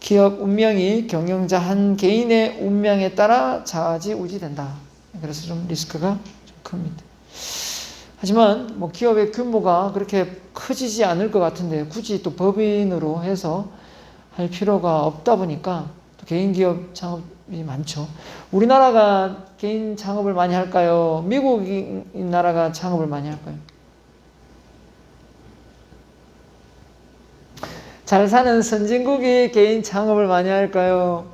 Speaker 1: 기업 운명이 경영자 한 개인의 운명에 따라 좌지우지된다. 그래서 좀 리스크가 좀 큽니다. 하지만 뭐 기업의 규모가 그렇게 커지지 않을 것 같은데 굳이 또 법인으로 해서 할 필요가 없다 보니까 또 개인 기업 창업이 많죠. 우리나라가 개인 창업을 많이 할까요? 미국 나라가 창업을 많이 할까요? 잘 사는 선진국이 개인 창업을 많이 할까요?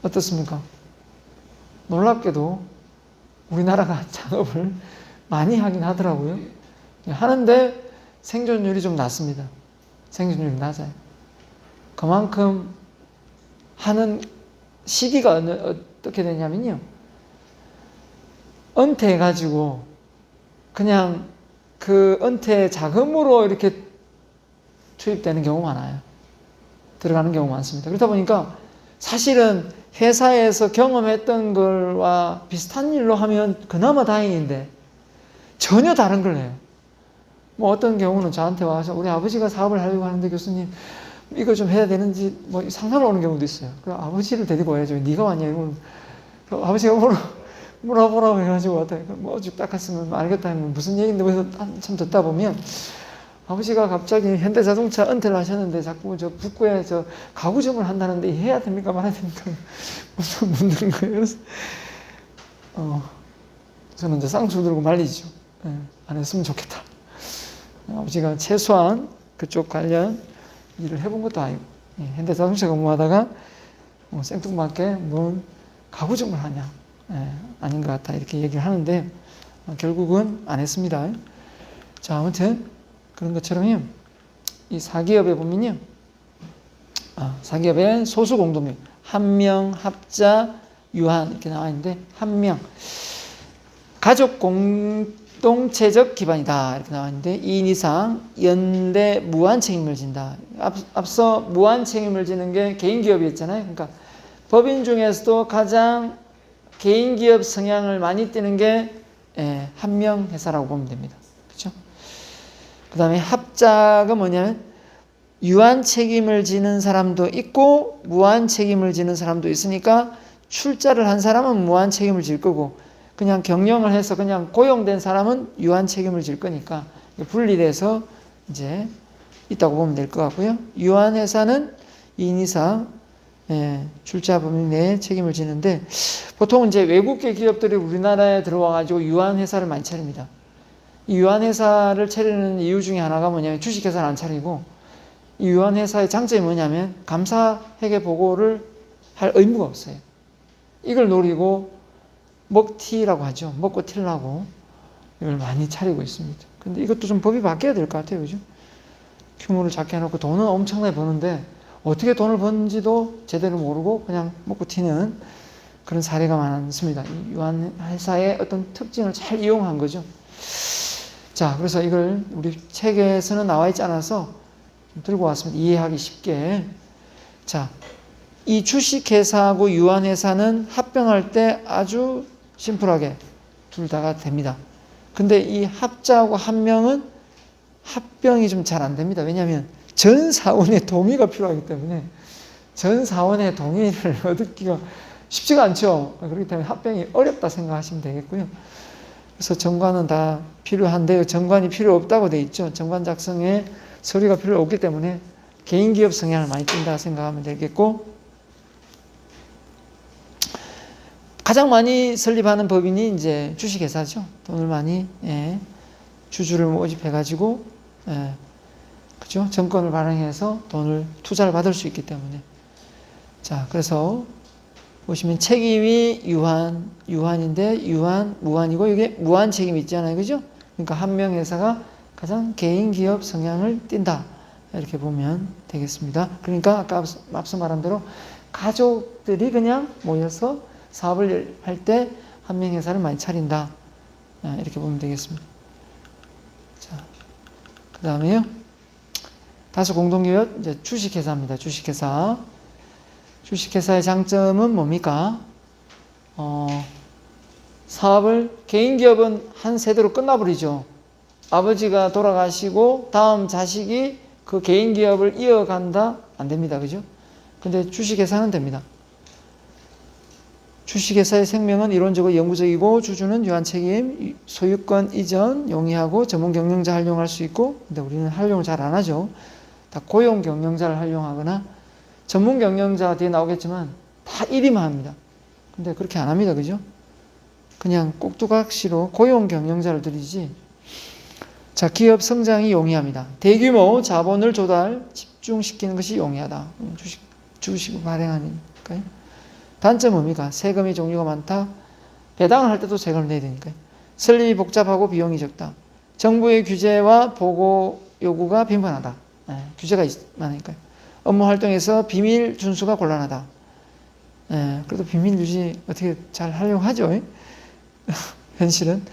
Speaker 1: 어떻습니까? 놀랍게도 우리나라가 창업을 많이 하긴 하더라고요. 하는데 생존율이 좀 낮습니다. 생존율이 낮아요. 그만큼 하는 시기가 어떻게 되냐면요. 은퇴해가지고 그냥 그 은퇴 자금으로 이렇게 투입되는 경우가 많아요. 들어가는 경우가 많습니다. 그러다 보니까 사실은 회사에서 경험했던 걸와 비슷한 일로 하면 그나마 다행인데 전혀 다른 걸 해요. 뭐 어떤 경우는 저한테 와서 우리 아버지가 사업을 하려고 하는데 교수님 이거 좀 해야 되는지 뭐 상담을 오는 경우도 있어요. 그럼 아버지를 데리고 와야죠. 네가 왔냐 이건 아버지가 물어보라고 해가지고 왔다. 뭐 어죽 닦았으면 알겠다 하면 무슨 얘기인데 그래서 한참 듣다 보면 아버지가 갑자기 현대자동차 은퇴를 하셨는데 자꾸 저 북구에 저 가구점을 한다는데 해야 됩니까 말아야 됩니까? 무슨 문제인 거예요. 그래서 저는 이제 쌍수 들고 말리죠. 안 했으면 좋겠다. 아버지가 최소한 그쪽 관련 일을 해본 것도 아니고 현대자동차 근무하다가 생뚱맞게 뭔 가구점을 하냐 아닌 것 같다 이렇게 얘기를 하는데 결국은 안 했습니다. 자, 아무튼 그런 것처럼요. 이 사기업에 보면요. 사기업의 소수 공동명 한명, 합자, 유한 이렇게 나와 있는데 한명 가족 공동체적 기반이다 이렇게 나와 있는데 2인 이상 연대 무한 책임을 진다. 앞서 무한 책임을 지는 게 개인기업이었잖아요. 그러니까 법인 중에서도 가장 개인기업 성향을 많이 띠는 게 한명 회사라고 보면 됩니다. 그렇죠? 그 다음에 합자가 뭐냐면 유한 책임을 지는 사람도 있고 무한 책임을 지는 사람도 있으니까 출자를 한 사람은 무한 책임을 질 거고 그냥 경영을 해서 그냥 고용된 사람은 유한 책임을 질 거니까 분리돼서 이제 있다고 보면 될 것 같고요. 유한 회사는 2인 이상 출자 범위 내에 책임을 지는데 보통 이제 외국계 기업들이 우리나라에 들어와 가지고 유한 회사를 많이 차립니다. 이 유한 회사를 차리는 이유 중에 하나가 뭐냐면 주식 회사를 안 차리고 이 유한 회사의 장점이 뭐냐면 감사 회계 보고를 할 의무가 없어요. 이걸 노리고 먹튀라고 하죠. 먹고 튀려고 이걸 많이 차리고 있습니다. 근데 이것도 좀 법이 바뀌어야 될 것 같아요. 그죠? 규모를 작게 해놓고 돈은 엄청나게 버는데 어떻게 돈을 버는지도 제대로 모르고 그냥 먹고 튀는 그런 사례가 많습니다. 이 유한 회사의 어떤 특징을 잘 이용한 거죠. 자, 그래서 이걸 우리 책에서는 나와 있지 않아서 들고 왔습니다. 이해하기 쉽게. 자, 이 주식회사하고 유한회사는 합병할 때 아주 심플하게 둘 다가 됩니다. 근데 이 합자하고 한명은 합병이 좀 잘 안 됩니다. 왜냐하면 전 사원의 동의가 필요하기 때문에 전 사원의 동의를 얻기가 쉽지가 않죠. 그렇기 때문에 합병이 어렵다 생각하시면 되겠고요. 그래서 정관은 다 필요한데요. 정관이 필요 없다고 돼 있죠. 정관 작성에 서류가 필요 없기 때문에 개인기업 성향을 많이 띈다 생각하면 되겠고 가장 많이 설립하는 법인이 이제 주식회사죠. 돈을 많이 주주를 모집해가지고 그죠? 정권을 발행해서 돈을 투자를 받을 수 있기 때문에 자 그래서 보시면 책임이 유한인데 무한이고 이게 무한 책임이 있잖아요, 그죠? 그러니까 한명 회사가 가장 개인기업 성향을 띈다 이렇게 보면 되겠습니다. 그러니까 아까 앞서 말한 대로 가족들이 그냥 모여서 사업을 할 때 한명 회사를 많이 차린다. 이렇게 보면 되겠습니다. 자, 그 다음에요. 다수 공동기업, 이제 주식회사입니다. 주식회사. 주식회사의 장점은 뭡니까? 사업을, 개인기업은 한 세대로 끝나버리죠. 아버지가 돌아가시고 다음 자식이 그 개인기업을 이어간다? 안 됩니다. 그죠? 근데 주식회사는 됩니다. 주식회사의 생명은 이론적으로 영구적이고 주주는 유한책임, 소유권 이전 용이하고 전문 경영자 활용할 수 있고 근데 우리는 활용을 잘 안 하죠. 다 고용 경영자를 활용하거나 전문 경영자 뒤에 나오겠지만 다 일임만 합니다. 근데 그렇게 안 합니다. 그죠? 그냥 꼭두각시로 고용 경영자를 들이지. 자, 기업 성장이 용이합니다. 대규모 자본을 집중시키는 것이 용이하다. 주식을 발행하니까요. 단점 뭡니까? 세금의 종류가 많다. 배당을 할 때도 세금을 내야 되니까요. 설립이 복잡하고 비용이 적다. 정부의 규제와 보고 요구가 빈번하다. 규제가 많으니까요. 업무 활동에서 비밀 준수가 곤란하다. 그래도 비밀 유지 어떻게 잘 활용하죠? 현실은.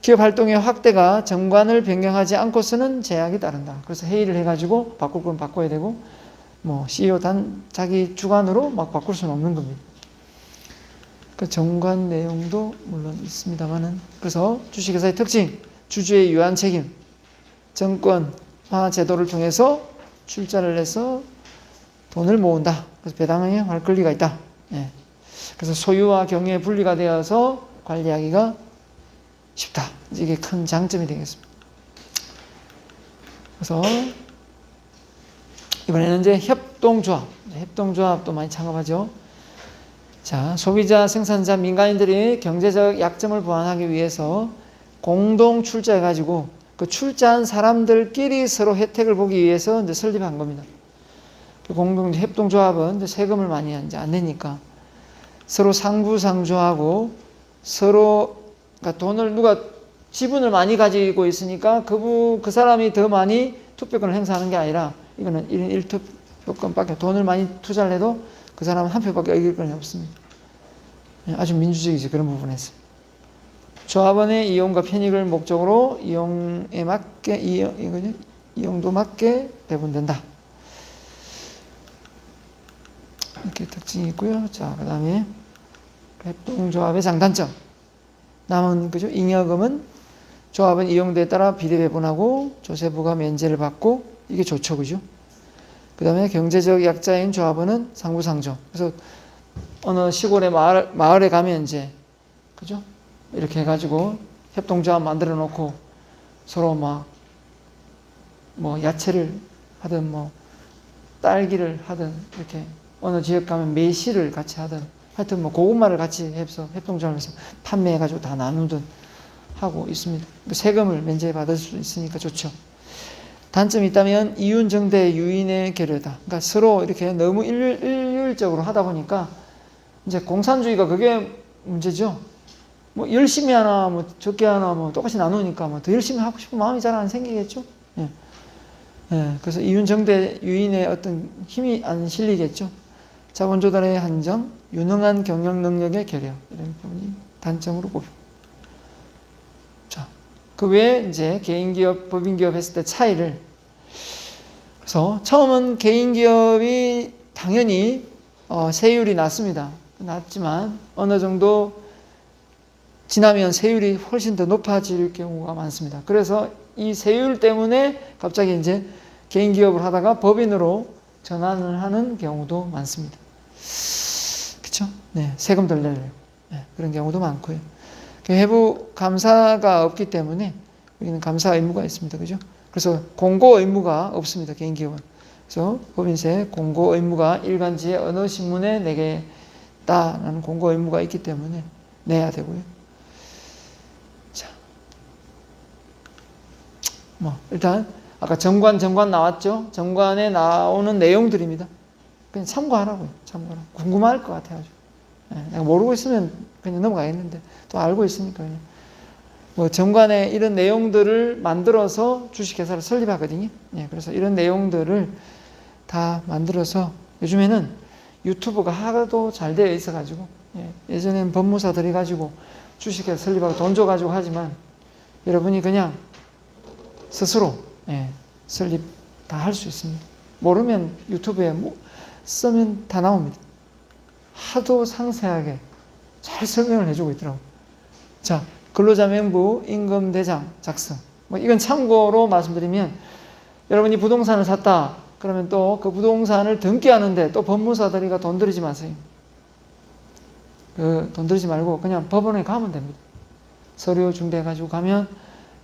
Speaker 1: 기업 활동의 확대가 정관을 변경하지 않고서는 제약이 따른다. 그래서 회의를 해가지고 바꿀 건 바꿔야 되고, CEO 자기 주관으로 막 바꿀 수는 없는 겁니다. 그 정관 내용도 물론 있습니다만은. 그래서 주식회사의 특징, 주주의 유한 책임, 정권화 제도를 통해서 출자를 해서 돈을 모은다. 그래서 배당에 할 권리가 있다. 그래서 소유와 경영의 분리가 되어서 관리하기가 쉽다. 이게 큰 장점이 되겠습니다. 그래서 이번에는 이제 협동조합도 많이 창업하죠. 자, 소비자, 생산자, 민간인들이 경제적 약점을 보완하기 위해서 공동 출자해가지고 그 출자한 사람들끼리 서로 혜택을 보기 위해서 이제 설립한 겁니다. 그 공동 협동조합은 이제 세금을 많이 이제 안 내니까 서로 상부상조하고 서로 그러니까 돈을 누가 지분을 많이 가지고 있으니까 그 사람이 더 많이 투표권을 행사하는 게 아니라 이거는 1인 1투표권밖에 돈을 많이 투자를 해도 그 사람은 한 표밖에 이길 건 없습니다. 아주 민주적이지 그런 부분에서. 조합원의 이용과 편익을 목적으로 이용도 맞게 배분된다. 이렇게 특징이 있고요. 자, 그 다음에 협동조합의 장단점. 남은 그죠? 잉여금은 조합은 이용도에 따라 비례 배분하고 조세부가 면제를 받고 이게 좋죠, 그죠? 그 다음에 경제적 약자인 조합원은 상부상조. 그래서 어느 시골의 마을에 가면 이제 그죠? 이렇게 해가지고 협동조합 만들어 놓고 서로 막 뭐 야채를 하든 뭐 딸기를 하든 이렇게 어느 지역 가면 매실을 같이 하든 하여튼 뭐 고구마를 같이 해서 협동조합에서 판매해가지고 다 나누든 하고 있습니다. 세금을 면제받을 수 있으니까 좋죠. 단점이 있다면 이윤정대 유인의 계류다. 그러니까 서로 이렇게 너무 일률적으로 하다 보니까 이제 공산주의가 그게 문제죠. 뭐 열심히 하나 뭐 적게 하나 뭐 똑같이 나누니까 뭐 더 열심히 하고 싶은 마음이 잘 안 생기겠죠. 예. 예. 그래서 이윤정대 유인의 어떤 힘이 안 실리겠죠. 자본 조달의 한정, 유능한 경영 능력의 결여 이런 부분이 단점으로 보입니다. 자, 그 외에 이제 개인기업, 법인기업 했을 때 차이를 그래서 처음은 개인기업이 당연히 세율이 낮습니다. 낮지만 어느 정도 지나면 세율이 훨씬 더 높아질 경우가 많습니다. 그래서 이 세율 때문에 갑자기 이제 개인기업을 하다가 법인으로 전환을 하는 경우도 많습니다. 그렇죠? 네, 세금 덜 내려고 네, 그런 경우도 많고요. 외부 감사가 없기 때문에 여기는 감사 의무가 있습니다. 그죠? 그래서 공고 의무가 없습니다. 개인기업은. 그래서 법인세 공고 의무가 일간지에 어느 신문에 내겠다라는 공고 의무가 있기 때문에 내야 되고요. 자, 뭐 일단 아까 정관 나왔죠? 정관에 나오는 내용들입니다. 그냥 참고하라고요. 참고하라. 궁금할 것 같아요. 네, 내가 모르고 있으면 그냥 넘어가겠는데 또 알고 있으니까 그냥. 뭐 정관에 이런 내용들을 만들어서 주식회사를 설립하거든요. 예, 그래서 이런 내용들을 다 만들어서 요즘에는 유튜브가 하도 잘 되어 있어가지고 예전에는 법무사들이 가지고 주식회사 설립하고 돈 줘가지고 하지만 여러분이 그냥 스스로 설립 다 할 수 있습니다. 모르면 유튜브에 쓰면 다 나옵니다. 하도 상세하게 잘 설명을 해주고 있더라고요. 자, 근로자명부 임금대장 작성. 뭐 이건 참고로 말씀드리면 여러분이 부동산을 샀다. 그러면 또 그 부동산을 등기하는데 또 법무사들이 돈 들이지 마세요. 돈 들이지 말고 그냥 법원에 가면 됩니다. 서류 준비해가지고 가면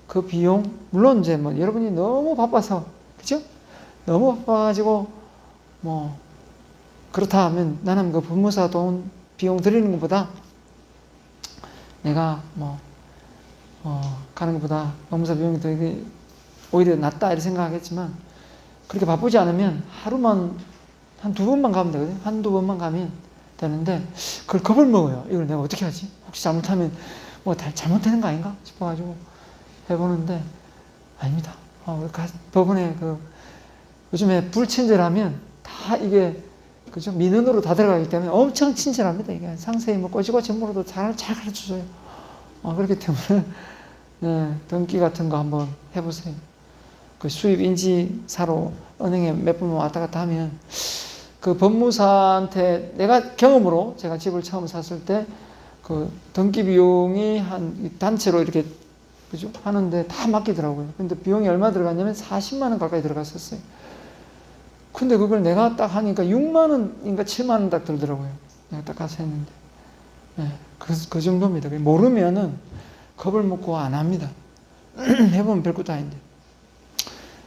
Speaker 1: 그 비용, 물론 이제 뭐 여러분이 너무 바빠서, 그죠? 너무 바빠가지고 뭐 그렇다 하면 나는 그 법무사 돈 비용 들이는 것보다 내가 뭐 가는 것보다 법무사 비용이 더 오히려 낫다 이렇게 생각하겠지만 그렇게 바쁘지 않으면 하루만 한 두 번만 가면 되거든요. 한두 번만 가면 되는데 그걸 겁을 먹어요. 이걸 내가 어떻게 하지? 혹시 잘못하면 뭐 잘못되는 거 아닌가 싶어가지고 해보는데 아닙니다. 법원에 요즘에 불친절하면 다 이게 그죠? 민원으로 다 들어가기 때문에 엄청 친절합니다. 이게 상세히 뭐 꼬지고 전부로도 잘 가르쳐줘요. 그렇기 때문에 네, 등기 같은 거 한번 해보세요. 그 수입 인지사로 은행에 몇 번 왔다 갔다 하면 그 법무사한테 내가 경험으로 제가 집을 처음 샀을 때 그 등기 비용이 한 단체로 이렇게 그죠? 하는데 다 맡기더라고요. 근데 비용이 얼마 들어갔냐면 40만 원 가까이 들어갔었어요. 근데 그걸 내가 딱 하니까 6만 원인가 7만 원 딱 들더라고요. 내가 딱 가서 했는데. 네, 그 정도입니다. 모르면은 겁을 먹고 안 합니다. 해보면 별것도 아닌데.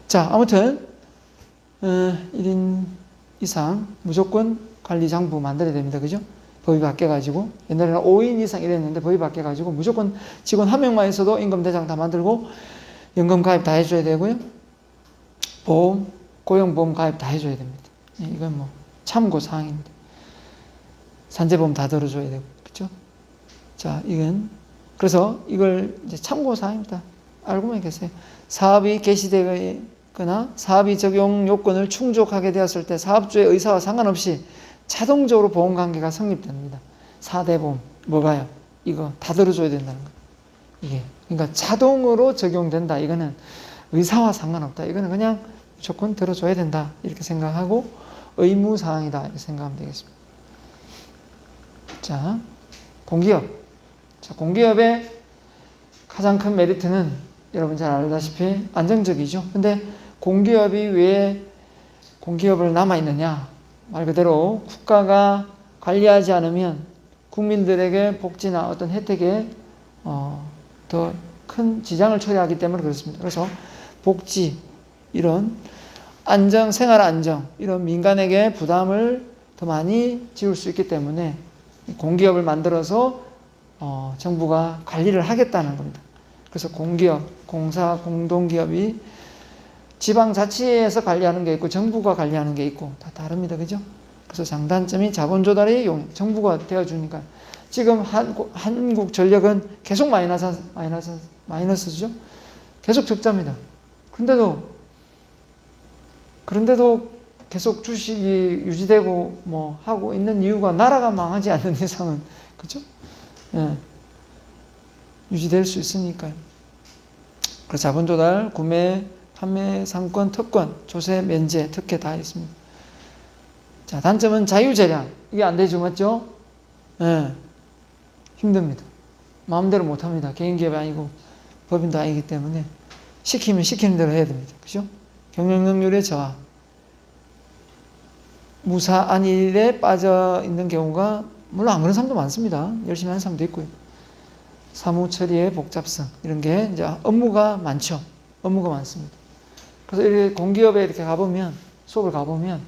Speaker 1: 자, 아무튼 1인 이상 무조건 관리장부 만들어야 됩니다. 그죠? 법이 바뀌어가지고 옛날에는 5인 이상 이랬는데 법이 바뀌어가지고 무조건 직원 한 명만 있어도 임금대장 다 만들고 연금 가입 다 해줘야 되고요. 보험, 고용보험 가입 다 해줘야 됩니다. 이건 뭐 참고사항입니다. 산재보험 다 들어줘야 되고, 그렇죠? 자, 이건 그래서 이걸 이제 참고사항입니다. 알고만 계세요. 사업이 개시되거나 사업이 적용 요건을 충족하게 되었을 때 사업주의 의사와 상관없이 자동적으로 보험관계가 성립됩니다. 4대 보험 뭐가요? 이거 다 들어줘야 된다는 거예요. 이게 그러니까 자동으로 적용된다. 이거는 의사와 상관없다. 이거는 그냥 무조건 들어줘야 된다. 이렇게 생각하고 의무사항이다. 이렇게 생각하면 되겠습니다. 자, 공기업. 자, 공기업의 가장 큰 메리트는 여러분 잘 알다시피 안정적이죠. 근데 공기업이 왜 공기업을 남아있느냐? 말 그대로 국가가 관리하지 않으면 국민들에게 복지나 어떤 혜택에 더 큰 지장을 초래하기 때문에 그렇습니다. 그래서 복지, 이런 안정, 생활 안정, 이런 민간에게 부담을 더 많이 지울 수 있기 때문에 공기업을 만들어서 정부가 관리를 하겠다는 겁니다. 그래서 공기업, 공사, 공동기업이 지방자치에서 관리하는 게 있고 정부가 관리하는 게 있고 다 다릅니다. 그죠? 그래서 장단점이 자본 조달이 정부가 되어주니까 지금 한국전력은 계속 마이너스죠? 계속 적자입니다. 그런데도 계속 주식이 유지되고 뭐 하고 있는 이유가 나라가 망하지 않는 이상은, 그죠? 예. 유지될 수 있으니까요. 그래서 자본 조달, 구매, 판매, 상권, 특권, 조세, 면제, 특혜 다 있습니다. 자, 단점은 자유재량. 이게 안 되죠, 맞죠? 예. 힘듭니다. 마음대로 못 합니다. 개인기업이 아니고 법인도 아니기 때문에 시키면 시키는 대로 해야 됩니다. 그죠? 경영 능률의 저하. 무사한 일에 빠져 있는 경우가, 물론 안 그런 사람도 많습니다. 열심히 하는 사람도 있고요. 사무 처리의 복잡성. 이런 게 이제 업무가 많죠. 업무가 많습니다. 그래서 이렇게 공기업에 이렇게 가보면, 수업을 가보면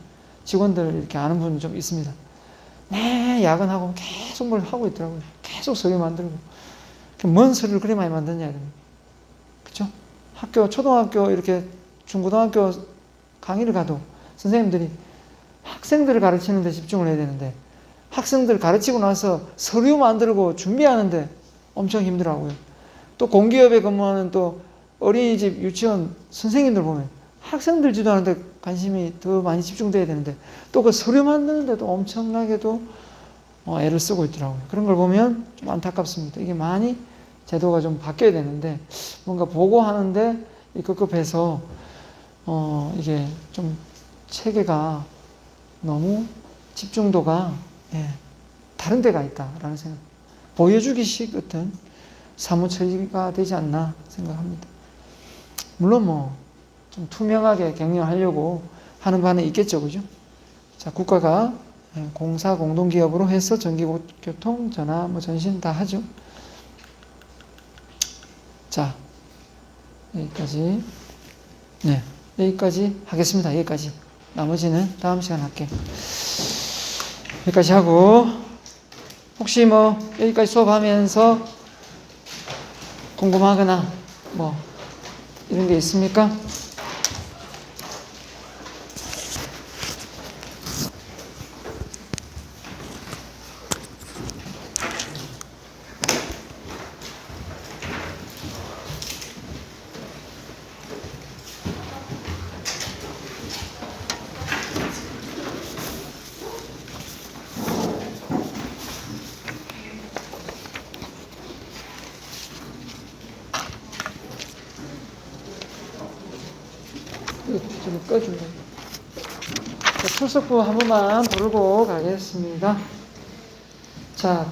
Speaker 1: 직원들 이렇게 아는 분 좀 있습니다. 네, 야근하고 계속 뭘 하고 있더라고요. 계속 서류 만들고. 뭔 서류를 그리 많이 만드냐. 그쵸? 학교, 초등학교, 이렇게 중고등학교 강의를 가도 선생님들이 학생들을 가르치는 데 집중을 해야 되는데 학생들 가르치고 나서 서류 만들고 준비하는데 엄청 힘들어하고요. 또 공기업에 근무하는 또 어린이집, 유치원 선생님들 보면 학생들 지도하는데 관심이 더 많이 집중돼야 되는데 또 그 서류 만드는데도 엄청나게도 애를 쓰고 있더라고요. 그런 걸 보면 좀 안타깝습니다. 이게 많이 제도가 좀 바뀌어야 되는데 뭔가 보고하는데 급급해서 이게 좀 체계가 너무 집중도가 다른 데가 있다라는 생각. 보여주기식 같은 사무처리가 되지 않나 생각합니다. 물론 뭐 좀 투명하게 경영하려고 하는 바는 있겠죠, 그죠? 자, 국가가 공사 공동기업으로 해서 전기교통, 전화, 뭐 전신 다 하죠. 자, 여기까지. 네, 여기까지 하겠습니다. 여기까지. 나머지는 다음 시간 할게요. 여기까지 하고, 혹시 뭐 여기까지 수업하면서 궁금하거나 뭐 이런 게 있습니까? 좀 꺼줄래? 출석부 한 번만 부르고 가겠습니다. 자.